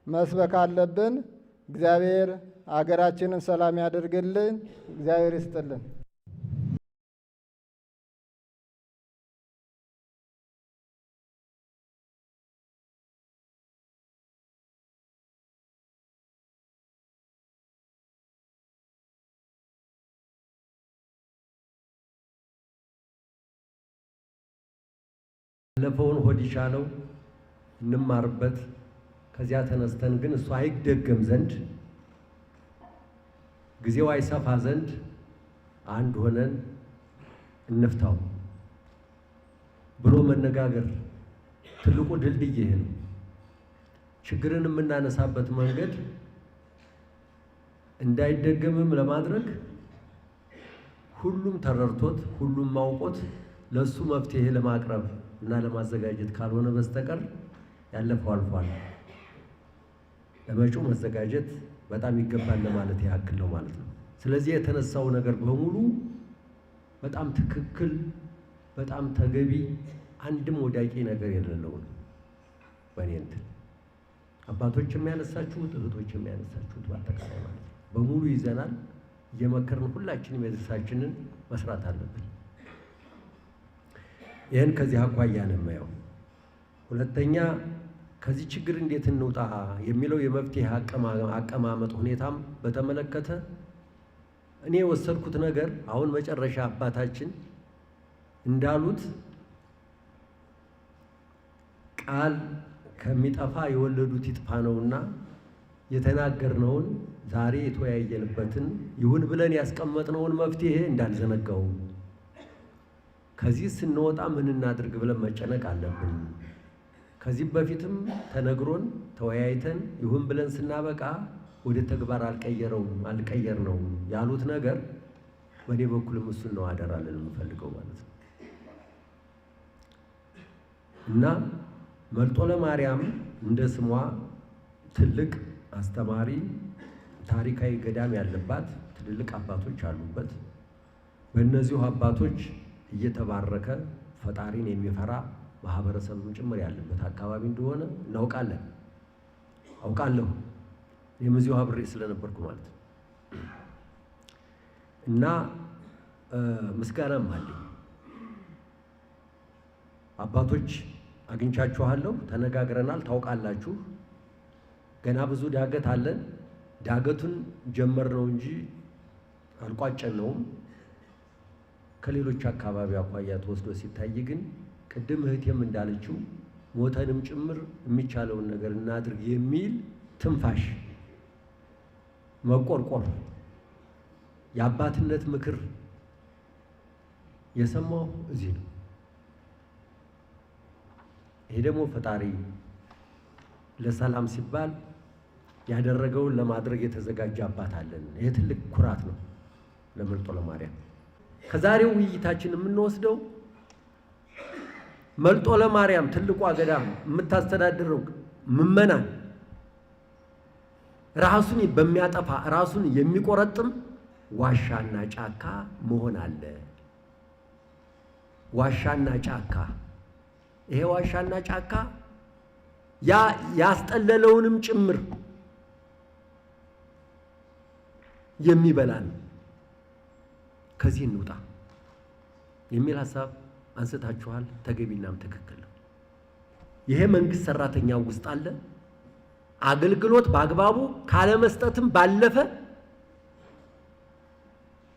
መስበክ አለብን። እግዚአብሔር አገራችንን ሰላም ያደርግልን። እግዚአብሔር ይስጥልን። ያለፈውን ሆድ ይሻለው እንማርበት። ከዚያ ተነስተን ግን እሱ አይደገም ዘንድ ጊዜው አይሰፋ ዘንድ አንድ ሆነን እንፍታው ብሎ መነጋገር ትልቁ ድልድይ ይሄ ነው። ችግርን የምናነሳበት መንገድ እንዳይደገምም ለማድረግ ሁሉም ተረርቶት ሁሉም ማውቆት ለሱ መፍትሄ ለማቅረብ እና ለማዘጋጀት ካልሆነ በስተቀር ያለፈው አልፏል። ለመጪው መዘጋጀት በጣም ይገባል ለማለት ያክል ነው ማለት ነው። ስለዚህ የተነሳው ነገር በሙሉ በጣም ትክክል፣ በጣም ተገቢ፣ አንድም ወዳቂ ነገር የሌለው ነው። በእኔ እንትን አባቶች የሚያነሳችሁት እህቶች የሚያነሳችሁት በአጠቃላይ ማለት ነው በሙሉ ይዘናል። እየመከርን ሁላችንም የድርሻችንን መስራት አለብን። ይህን ከዚህ አኳያ ነው የማየው። ሁለተኛ ከዚህ ችግር እንዴት እንውጣ የሚለው የመፍትሄ አቀማመጥ ሁኔታም በተመለከተ እኔ የወሰድኩት ነገር አሁን መጨረሻ አባታችን እንዳሉት ቃል ከሚጠፋ የወለዱት ይጥፋ ነውና የተናገርነውን ዛሬ የተወያየንበትን ይሁን ብለን ያስቀመጥነውን መፍትሄ እንዳልዘነጋው ከዚህ ስንወጣ ምን እናድርግ ብለን መጨነቅ አለብን። ከዚህ በፊትም ተነግሮን ተወያይተን ይሁን ብለን ስናበቃ ወደ ተግባር አልቀየር ነው ያሉት ነገር በእኔ በኩልም እሱን ነው አደራለን የምፈልገው ማለት ነው። እና መልጦ ለማርያም እንደ ስሟ ትልቅ አስተማሪ ታሪካዊ ገዳም ያለባት ትልልቅ አባቶች አሉበት። በእነዚሁ አባቶች እየተባረከ ፈጣሪን የሚፈራ ማህበረሰብም ጭምር ያለበት አካባቢ እንደሆነ እናውቃለን። አውቃለሁ እኔም እዚሁ አብሬ ስለነበርኩ ማለት ነው። እና ምስጋናም አለኝ። አባቶች አግኝቻችኋለሁ፣ ተነጋግረናል፣ ታውቃላችሁ። ገና ብዙ ዳገት አለን። ዳገቱን ጀመርነው እንጂ አልቋጨነውም። ከሌሎች አካባቢ አኳያ ተወስዶ ሲታይ ግን ቅድም እህቴም እንዳለችው ሞተንም ጭምር የሚቻለውን ነገር እናድርግ የሚል ትንፋሽ፣ መቆርቆር፣ የአባትነት ምክር የሰማው እዚህ ነው። ይሄ ደግሞ ፈጣሪ ለሰላም ሲባል ያደረገውን ለማድረግ የተዘጋጀ አባት አለን። ይሄ ትልቅ ኩራት ነው ለመልጦ ለማርያም። ከዛሬው ውይይታችን የምንወስደው መልጦ ለማርያም ትልቋ ገዳም የምታስተዳድረው ምዕመናን ራሱን በሚያጠፋ ራሱን የሚቆረጥም ዋሻና ጫካ መሆን አለ። ዋሻና ጫካ፣ ይሄ ዋሻና ጫካ ያስጠለለውንም ጭምር የሚበላ ነው። ከዚህ እንውጣ የሚል ሀሳብ አንስታችኋል። ተገቢናም ትክክል ነው። ይሄ መንግስት ሰራተኛ ውስጥ አለ። አገልግሎት በአግባቡ ካለመስጠትም ባለፈ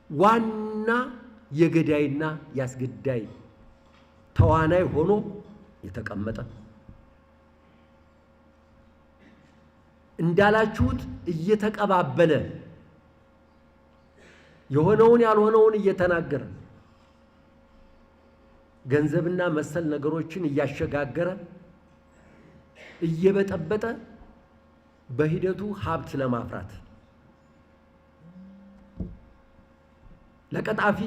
ዋና የገዳይና ያስገዳይ ተዋናይ ሆኖ የተቀመጠ እንዳላችሁት እየተቀባበለ የሆነውን ያልሆነውን እየተናገረ ገንዘብና መሰል ነገሮችን እያሸጋገረ እየበጠበጠ በሂደቱ ሀብት ለማፍራት ለቀጣፊ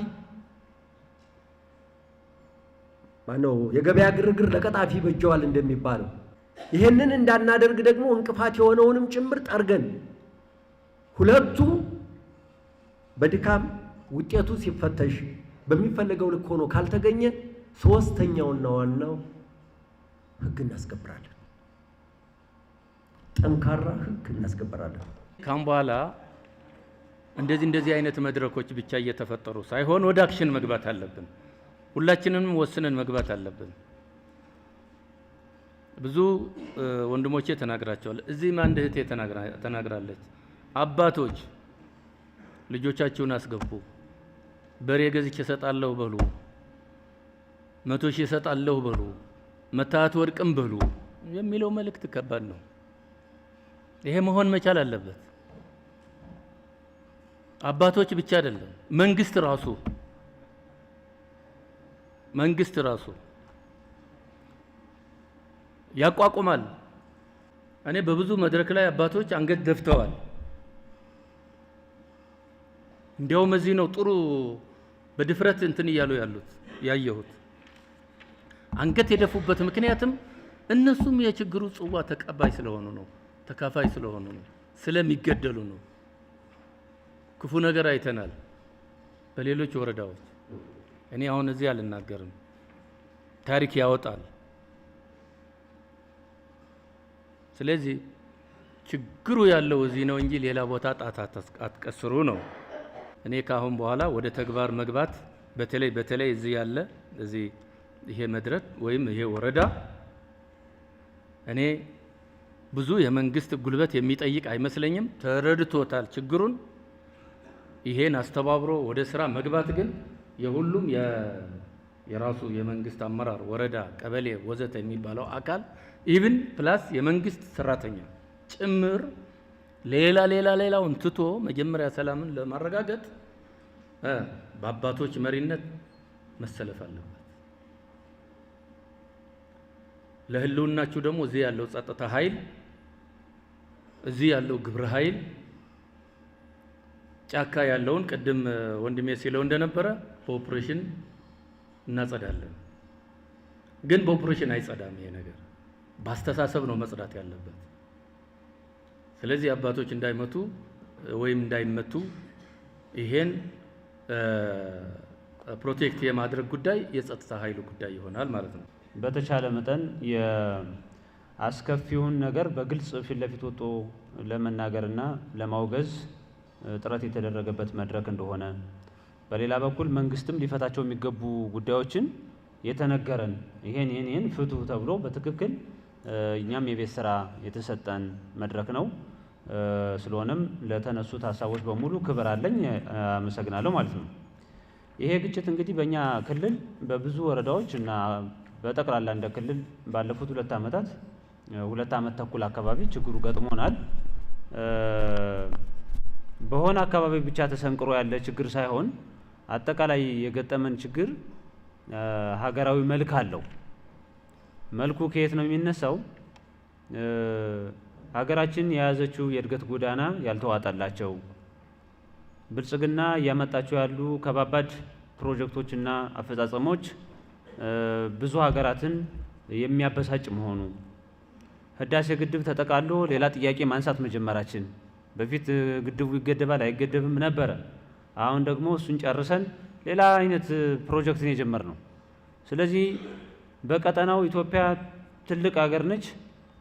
ማነው የገበያ ግርግር ለቀጣፊ በጀዋል እንደሚባለው ይሄንን እንዳናደርግ ደግሞ እንቅፋት የሆነውንም ጭምር ጠርገን ሁለቱ በድካም ውጤቱ ሲፈተሽ በሚፈለገው ልክ ሆኖ ካልተገኘ ሶስተኛውና ዋናው ህግ እናስከብራለን። ጠንካራ ህግ እናስከብራለን። ካም በኋላ እንደዚህ አይነት መድረኮች ብቻ እየተፈጠሩ ሳይሆን ወደ አክሽን መግባት አለብን። ሁላችንም ወስነን መግባት አለብን። ብዙ ወንድሞቼ ተናግራቸዋል። እዚህም አንድ እህቴ ተናግራለች። አባቶች ልጆቻችሁን አስገቡ፣ በሬ ገዝቼ እሰጣለሁ በሉ፣ 100 ሺህ እሰጣለሁ በሉ፣ መታት ወርቅም በሉ የሚለው መልእክት ከባድ ነው። ይሄ መሆን መቻል አለበት። አባቶች ብቻ አይደለም፣ መንግስት ራሱ ያቋቁማል። እኔ በብዙ መድረክ ላይ አባቶች አንገት ደፍተዋል። እንዲያውም እዚህ ነው ጥሩ በድፍረት እንትን እያሉ ያሉት ያየሁት። አንገት የደፉበት ምክንያትም እነሱም የችግሩ ጽዋ ተቀባይ ስለሆኑ ነው፣ ተካፋይ ስለሆኑ ነው፣ ስለሚገደሉ ነው። ክፉ ነገር አይተናል በሌሎች ወረዳዎች። እኔ አሁን እዚህ አልናገርም፣ ታሪክ ያወጣል። ስለዚህ ችግሩ ያለው እዚህ ነው እንጂ ሌላ ቦታ ጣት አትቀስሩ ነው። እኔ ካሁን በኋላ ወደ ተግባር መግባት በተለይ እዚህ ያለ ይሄ መድረክ ወይም ይሄ ወረዳ እኔ ብዙ የመንግስት ጉልበት የሚጠይቅ አይመስለኝም። ተረድቶታል ችግሩን። ይሄን አስተባብሮ ወደ ስራ መግባት ግን የሁሉም የራሱ የመንግስት አመራር ወረዳ፣ ቀበሌ ወዘተ የሚባለው አካል ኢቭን ፕላስ የመንግስት ሰራተኛ ጭምር ሌላውን ትቶ መጀመሪያ ሰላምን ለማረጋገጥ በአባቶች መሪነት መሰለፍ አለበት። ለህልውናችሁ ደግሞ እዚህ ያለው ጸጥታ ኃይል፣ እዚህ ያለው ግብረ ኃይል፣ ጫካ ያለውን ቅድም ወንድሜ ሲለው እንደነበረ በኦፕሬሽን እናጸዳለን። ግን በኦፕሬሽን አይጸዳም። ይሄ ነገር በአስተሳሰብ ነው መጽዳት ያለበት። ስለዚህ አባቶች እንዳይመቱ ወይም እንዳይመቱ ይሄን ፕሮቴክት የማድረግ ጉዳይ የጸጥታ ኃይሉ ጉዳይ ይሆናል ማለት ነው። በተቻለ መጠን የአስከፊውን ነገር በግልጽ ፊት ለፊት ወጥቶ ለመናገርና ለማውገዝ ጥረት የተደረገበት መድረክ እንደሆነ፣ በሌላ በኩል መንግስትም ሊፈታቸው የሚገቡ ጉዳዮችን የተነገረን ይሄን ፍቱ ተብሎ በትክክል እኛም የቤት ስራ የተሰጠን መድረክ ነው። ስለሆነም ለተነሱት ሀሳቦች በሙሉ ክብር አለኝ፣ አመሰግናለሁ ማለት ነው። ይሄ ግጭት እንግዲህ በእኛ ክልል በብዙ ወረዳዎች እና በጠቅላላ እንደ ክልል ባለፉት 2 ዓመታት 2 ዓመት ተኩል አካባቢ ችግሩ ገጥሞናል። በሆነ አካባቢ ብቻ ተሰንቅሮ ያለ ችግር ሳይሆን አጠቃላይ የገጠመን ችግር ሀገራዊ መልክ አለው። መልኩ ከየት ነው የሚነሳው? ሀገራችን የያዘችው የእድገት ጎዳና ያልተዋጣላቸው፣ ብልጽግና እያመጣቸው ያሉ ከባባድ ፕሮጀክቶችና አፈጻጸሞች ብዙ ሀገራትን የሚያበሳጭ መሆኑ፣ ህዳሴ ግድብ ተጠቃሎ ሌላ ጥያቄ ማንሳት መጀመራችን፣ በፊት ግድቡ ይገደባል አይገደብም ነበረ። አሁን ደግሞ እሱን ጨርሰን ሌላ አይነት ፕሮጀክትን የጀመርነው። ስለዚህ በቀጠናው ኢትዮጵያ ትልቅ ሀገር ነች።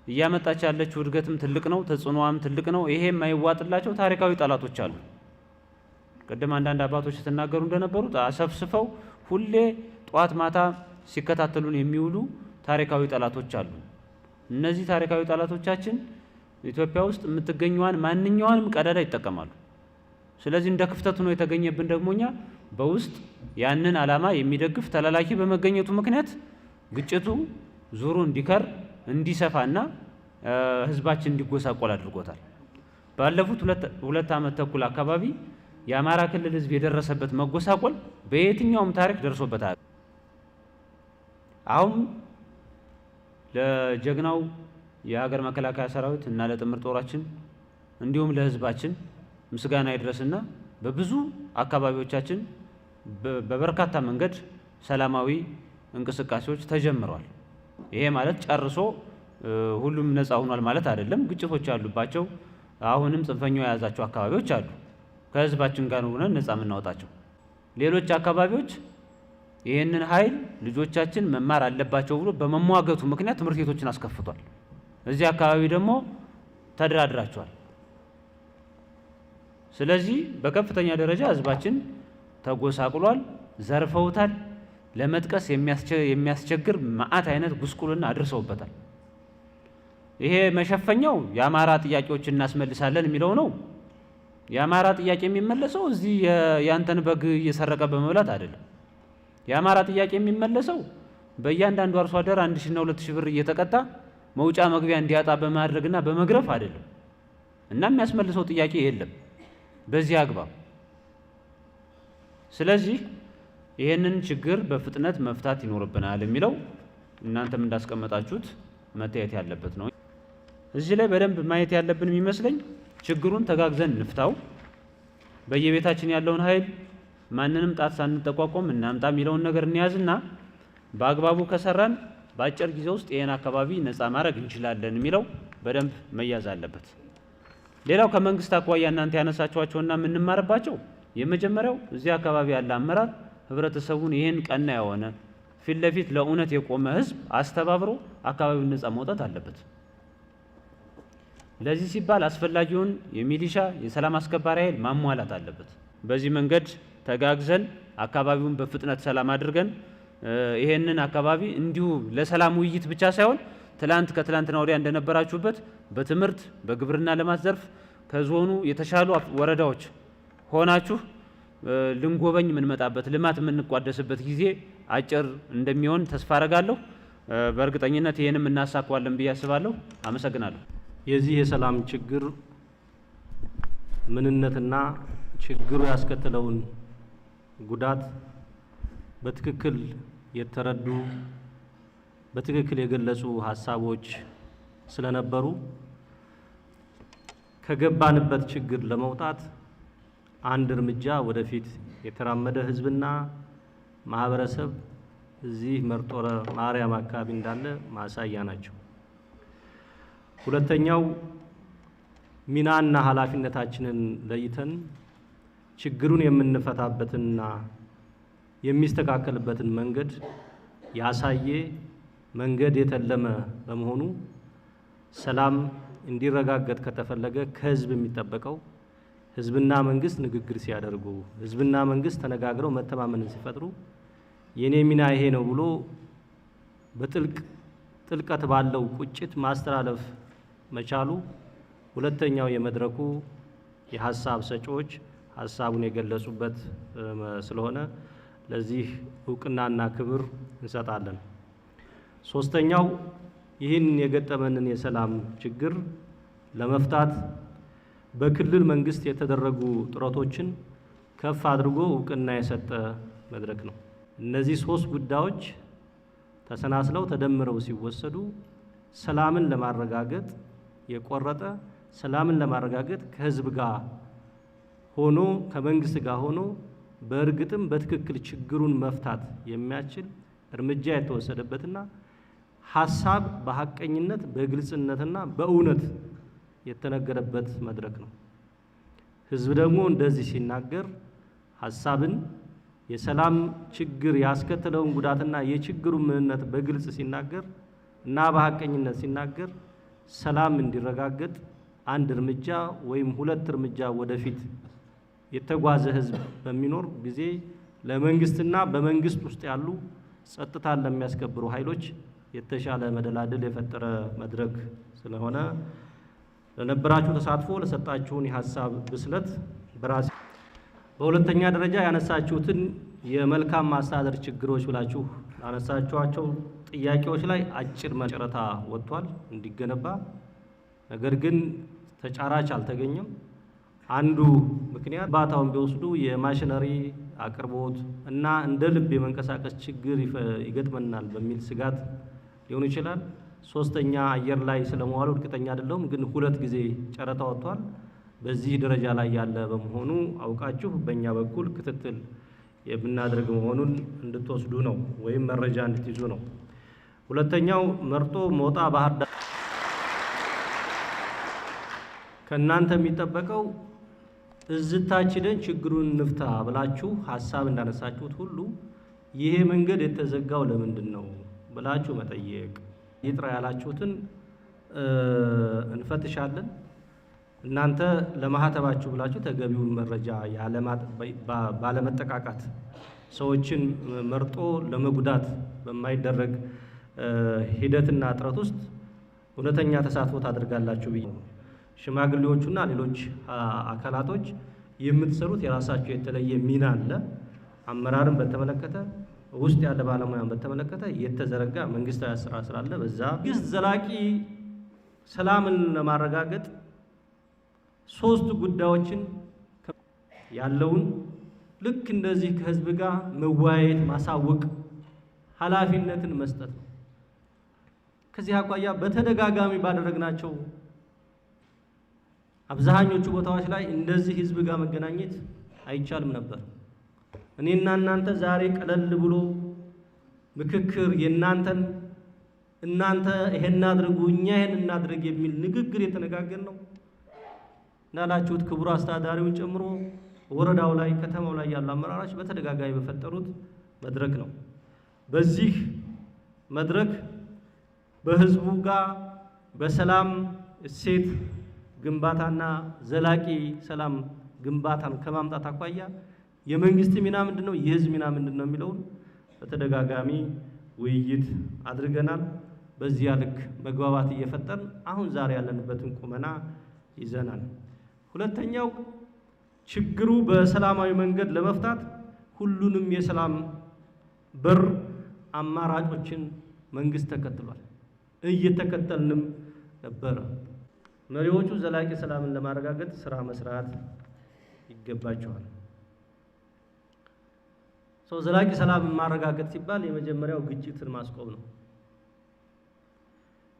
እያመጣች ያለችው እድገትም ትልቅ ነው፣ ተጽዕኖዋም ትልቅ ነው። ይሄ የማይዋጥላቸው ታሪካዊ ጠላቶች አሉ። ቅድም አንዳንድ አባቶች የተናገሩ እንደነበሩት አሰፍስፈው ሁሌ ጧት ማታ ሲከታተሉን የሚውሉ ታሪካዊ ጠላቶች አሉ። እነዚህ ታሪካዊ ጠላቶቻችን ኢትዮጵያ ውስጥ የምትገኘዋን ማንኛውንም ቀዳዳ ይጠቀማሉ። ስለዚህ እንደ ክፍተት ሆኖ የተገኘብን ደግሞ እኛ በውስጥ ያንን ዓላማ የሚደግፍ ተላላኪ በመገኘቱ ምክንያት ግጭቱ ዙሩ እንዲከር እንዲሰፋና ህዝባችን እንዲጎሳቆል አድርጎታል። ባለፉት 2 ዓመት ተኩል አካባቢ የአማራ ክልል ህዝብ የደረሰበት መጎሳቆል በየትኛውም ታሪክ ደርሶበታል። አሁን ለጀግናው የሀገር መከላከያ ሰራዊት እና ለጥምር ጦራችን እንዲሁም ለህዝባችን ምስጋና ይድረስና በብዙ አካባቢዎቻችን በበርካታ መንገድ ሰላማዊ እንቅስቃሴዎች ተጀምረዋል። ይሄ ማለት ጨርሶ ሁሉም ነፃ ሆኗል ማለት አይደለም። ግጭቶች ያሉባቸው አሁንም ጽንፈኛው የያዛቸው አካባቢዎች አሉ። ከህዝባችን ጋር ሆነን ነፃ የምናወጣቸው ሌሎች አካባቢዎች ይህንን ኃይል ልጆቻችን መማር አለባቸው ብሎ በመሟገቱ ምክንያት ትምህርት ቤቶችን አስከፍቷል። እዚህ አካባቢ ደግሞ ተደራድራቸዋል። ስለዚህ በከፍተኛ ደረጃ ህዝባችን ተጎሳቅሏል፣ ዘርፈውታል። ለመጥቀስ የሚያስቸግር መዓት አይነት ጉስቁልና አድርሰውበታል። ይሄ መሸፈኛው የአማራ ጥያቄዎች እናስመልሳለን የሚለው ነው። የአማራ ጥያቄ የሚመለሰው እዚህ ያንተን በግ እየሰረቀ በመብላት አይደለም። የአማራ ጥያቄ የሚመለሰው በእያንዳንዱ አርሶ አደር 1000 እና 2000 ብር እየተቀጣ መውጫ መግቢያ እንዲያጣ በማድረግና በመግረፍ አይደለም። እና የሚያስመልሰው ጥያቄ የለም በዚህ አግባብ። ስለዚህ ይሄንን ችግር በፍጥነት መፍታት ይኖርብናል የሚለው እናንተም እንዳስቀመጣችሁት መታየት ያለበት ነው። እዚህ ላይ በደንብ ማየት ያለብን የሚመስለኝ ችግሩን ተጋግዘን እንፍታው፣ በየቤታችን ያለውን ኃይል ማንንም ጣት ሳንጠቋቋም እናምጣ የሚለውን ነገር እንያዝና በአግባቡ ከሰራን በአጭር ጊዜ ውስጥ ይሄን አካባቢ ነፃ ማድረግ እንችላለን የሚለው በደንብ መያዝ አለበት። ሌላው ከመንግስት አኳያ እናንተ ያነሳችኋቸውና የምንማርባቸው የመጀመሪያው እዚህ አካባቢ ያለ አመራር ህብረተሰቡን ይሄን ቀና የሆነ ፊት ለፊት ለእውነት የቆመ ህዝብ አስተባብሮ አካባቢውን ነፃ ማውጣት አለበት። ለዚህ ሲባል አስፈላጊውን የሚሊሻ የሰላም አስከባሪ ኃይል ማሟላት አለበት። በዚህ መንገድ ተጋግዘን አካባቢውን በፍጥነት ሰላም አድርገን ይሄንን አካባቢ እንዲሁ ለሰላም ውይይት ብቻ ሳይሆን ከትላንትና ወዲያ እንደነበራችሁበት በትምህርት በግብርና ልማት ዘርፍ ከዞኑ የተሻሉ ወረዳዎች ሆናችሁ ልንጎበኝ የምንመጣበት ልማት የምንቋደስበት ጊዜ አጭር እንደሚሆን ተስፋ አረጋለሁ። በእርግጠኝነት ይሄንም እናሳካዋለን ብዬ አስባለሁ። አመሰግናለሁ። የዚህ የሰላም ችግር ምንነትና ችግሩ ያስከተለውን ጉዳት በትክክል የተረዱ በትክክል የገለጹ ሀሳቦች ስለነበሩ ከገባንበት ችግር ለመውጣት አንድ እርምጃ ወደፊት የተራመደ ህዝብና ማህበረሰብ እዚህ መርጦረ ማርያም አካባቢ እንዳለ ማሳያ ናቸው። ሁለተኛው ሚናና ኃላፊነታችንን ለይተን ችግሩን የምንፈታበትና የሚስተካከልበትን መንገድ ያሳየ መንገድ የተለመ በመሆኑ ሰላም እንዲረጋገጥ ከተፈለገ ከህዝብ የሚጠበቀው ህዝብና መንግስት ንግግር ሲያደርጉ፣ ህዝብና መንግስት ተነጋግረው መተማመንን ሲፈጥሩ የኔ ሚና ይሄ ነው ብሎ በጥልቀት ባለው ቁጭት ማስተላለፍ መቻሉ ሁለተኛው የመድረኩ የሀሳብ ሰጪዎች ሀሳቡን የገለጹበት ስለሆነ ለዚህ እውቅናና ክብር እንሰጣለን። ሶስተኛው ይህን የገጠመንን የሰላም ችግር ለመፍታት በክልል መንግስት የተደረጉ ጥረቶችን ከፍ አድርጎ እውቅና የሰጠ መድረክ ነው። እነዚህ ሶስት ጉዳዮች ተሰናስለው ተደምረው ሲወሰዱ ሰላምን ለማረጋገጥ የቆረጠ ሰላምን ለማረጋገጥ ከህዝብ ጋር ሆኖ ከመንግስት ጋር ሆኖ በእርግጥም በትክክል ችግሩን መፍታት የሚያስችል እርምጃ የተወሰደበትና ሀሳብ በሐቀኝነት በግልጽነትና በእውነት የተነገረበት መድረክ ነው። ህዝብ ደግሞ እንደዚህ ሲናገር ሀሳብን የሰላም ችግር ያስከተለውን ጉዳትና የችግሩን ምንነት በግልጽ ሲናገር እና በሐቀኝነት ሲናገር ሰላም እንዲረጋገጥ አንድ እርምጃ ወይም ሁለት እርምጃ ወደፊት የተጓዘ ህዝብ በሚኖር ጊዜ ለመንግስትና በመንግስት ውስጥ ያሉ ጸጥታን ለሚያስከብሩ ኃይሎች የተሻለ መደላድል የፈጠረ መድረክ ስለሆነ ለነበራችሁ ተሳትፎ ለሰጣችሁን የሀሳብ ብስለት በራሴ በሁለተኛ ደረጃ ያነሳችሁትን የመልካም ማስተዳደር ችግሮች ብላችሁ ያነሳችኋቸው ጥያቄዎች ላይ አጭር መጨረታ ወጥቷል እንዲገነባ። ነገር ግን ተጫራች አልተገኘም። አንዱ ምክንያት ግንባታውን ቢወስዱ የማሽነሪ አቅርቦት እና እንደ ልብ የመንቀሳቀስ ችግር ይገጥመናል በሚል ስጋት ሊሆን ይችላል። ሶስተኛ አየር ላይ ስለመዋሉ እርግጠኛ አይደለሁም፣ ግን 2 ጊዜ ጨረታ ወጥቷል። በዚህ ደረጃ ላይ ያለ በመሆኑ አውቃችሁ በእኛ በኩል ክትትል የምናደርግ መሆኑን እንድትወስዱ ነው ወይም መረጃ እንድትይዙ ነው። ሁለተኛው መርጦ ሞጣ ባህር ዳር ከእናንተ የሚጠበቀው እዝታችንን ችግሩን እንፍታ ብላችሁ ሀሳብ እንዳነሳችሁት ሁሉ ይሄ መንገድ የተዘጋው ለምንድን ነው ብላችሁ መጠየቅ፣ ይጥራ ያላችሁትን እንፈትሻለን። እናንተ ለማህተባችሁ ብላችሁ ተገቢውን መረጃ ባለመጠቃቃት ሰዎችን መርጦ ለመጉዳት በማይደረግ ሂደትና ጥረት ውስጥ እውነተኛ ተሳትፎ ታደርጋላችሁ ብዬ ሽማግሌዎቹና ሌሎች አካላቶች የምትሰሩት የራሳቸው የተለየ ሚና አለ። አመራርን በተመለከተ ውስጥ ያለ ባለሙያን በተመለከተ የተዘረጋ መንግስታዊ አሰራር ስላለ በዛ መንግስት ዘላቂ ሰላምን ለማረጋገጥ 3 ጉዳዮችን ያለውን ልክ እንደዚህ ከህዝብ ጋር መወያየት፣ ማሳወቅ፣ ኃላፊነትን መስጠት ነው። ከዚህ አኳያ በተደጋጋሚ ባደረግናቸው አብዛኞቹ ቦታዎች ላይ እንደዚህ ህዝብ ጋር መገናኘት አይቻልም ነበር። እኔና እናንተ ዛሬ ቀለል ብሎ ምክክር እናንተ ይሄን አድርጉ እኛ ይሄን እናድርግ የሚል ንግግር የተነጋገር ነው እንዳላችሁት ክቡር አስተዳዳሪውን ጨምሮ ወረዳው ላይ ከተማው ላይ ያሉ አመራሮች በተደጋጋሚ በፈጠሩት መድረክ ነው። በዚህ መድረክ በህዝቡ ጋር በሰላም እሴት ግንባታና ዘላቂ ሰላም ግንባታን ከማምጣት አኳያ የመንግስት ሚና ምንድነው፣ የህዝብ ሚና ምንድነው የሚለውን በተደጋጋሚ ውይይት አድርገናል። በዚያ ልክ መግባባት እየፈጠርን አሁን ዛሬ ያለንበትን ቁመና ይዘናል። ሁለተኛው ችግሩ በሰላማዊ መንገድ ለመፍታት ሁሉንም የሰላም በር አማራጮችን መንግስት ተከትሏል፣ እየተከተልንም ነበረ። መሪዎቹ ዘላቂ ሰላምን ለማረጋገጥ ስራ መስራት ይገባቸዋል። ዘላቂ ሰላምን ማረጋገጥ ሲባል የመጀመሪያው ግጭትን ማስቆም ነው።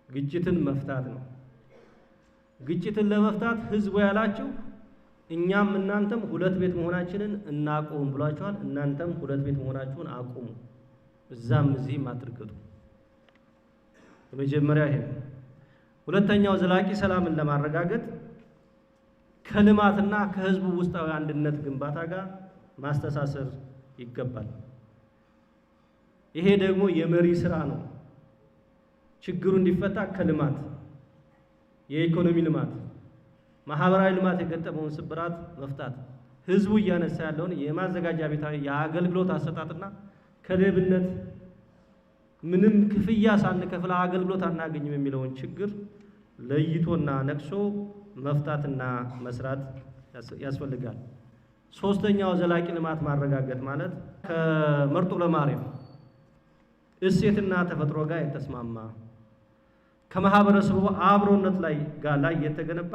ግጭትን መፍታት ነው። ግጭትን ለመፍታት ህዝቡ ያላችሁ እኛም እናንተም ሁለት ቤት መሆናችንን እናቆም ብሏቸዋል። እናንተም ሁለት ቤት መሆናችሁን አቁሙ፣ እዛም እዚህም አትርገጡ። የመጀመሪያው ይሄ ነው። ሁለተኛው ዘላቂ ሰላምን ለማረጋገጥ ከልማትና ከህዝቡ ውስጣዊ አንድነት ግንባታ ጋር ማስተሳሰር ይገባል። ይሄ ደግሞ የመሪ ስራ ነው። ችግሩ እንዲፈታ ከልማት የኢኮኖሚ ልማት፣ ማህበራዊ ልማት የገጠመውን ስብራት መፍታት፣ ህዝቡ እያነሳ ያለውን የማዘጋጃ ቤታዊ የአገልግሎት አሰጣጥና ከሌብነት ምንም ክፍያ ሳንከፍል አገልግሎት አናገኝም የሚለውን ችግር ለይቶና ነቅሶ መፍታትና መስራት ያስፈልጋል። ሶስተኛው ዘላቂ ልማት ማረጋገጥ ማለት ከመርጦ ለማርያም እሴትና ተፈጥሮ ጋር የተስማማ ከማህበረሰቡ አብሮነት ላይ የተገነባ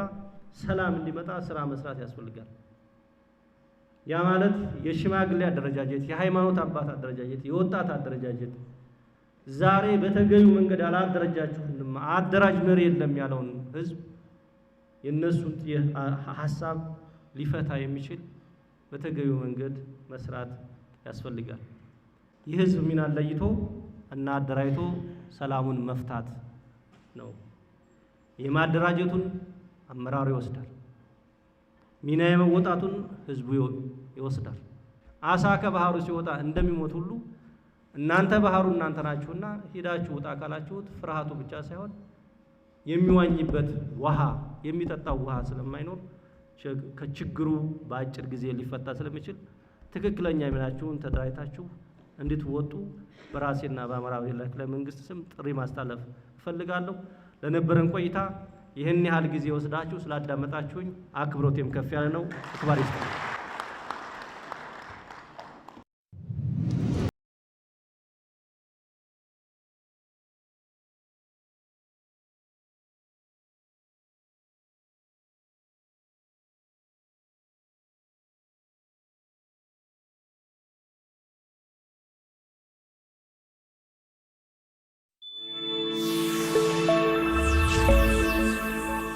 ሰላም እንዲመጣ ስራ መስራት ያስፈልጋል። ያ ማለት የሽማግሌ አደረጃጀት፣ የሃይማኖት አባት አደረጃጀት፣ የወጣት አደረጃጀት ዛሬ በተገቢው መንገድ አላደረጃችሁም፣ አደራጅ መሪ የለም ያለውን ህዝብ የነሱን ሀሳብ ሊፈታ የሚችል በተገቢው መንገድ መስራት ያስፈልጋል። የህዝብ ሚናን ለይቶ እና አደራጅቶ ሰላሙን መፍታት ነው። የማደራጀቱን አመራሩ ይወስዳል። ሚና የመወጣቱን ህዝቡ ይወስዳል። አሳ ከባህሩ ሲወጣ እንደሚሞት ሁሉ እናንተ ባህሩ እናንተ ናችሁና ሄዳችሁ ውጣ ካላችሁት ፍርሃቱ ብቻ ሳይሆን የሚዋኝበት ውሃ የሚጠጣው ውሃ ስለማይኖር ከችግሩ በአጭር ጊዜ ሊፈታ ስለሚችል ትክክለኛ ሚናችሁን ተደራጅታችሁ እንድትወጡ በራሴና በአማራ ብሔራዊ ክልላዊ መንግስት ስም ጥሪ ማስተላለፍ እፈልጋለሁ። ለነበረን ቆይታ ይህን ያህል ጊዜ ወስዳችሁ ስላዳመጣችሁኝ አክብሮቴም ከፍ ያለ ነው። አክባሪ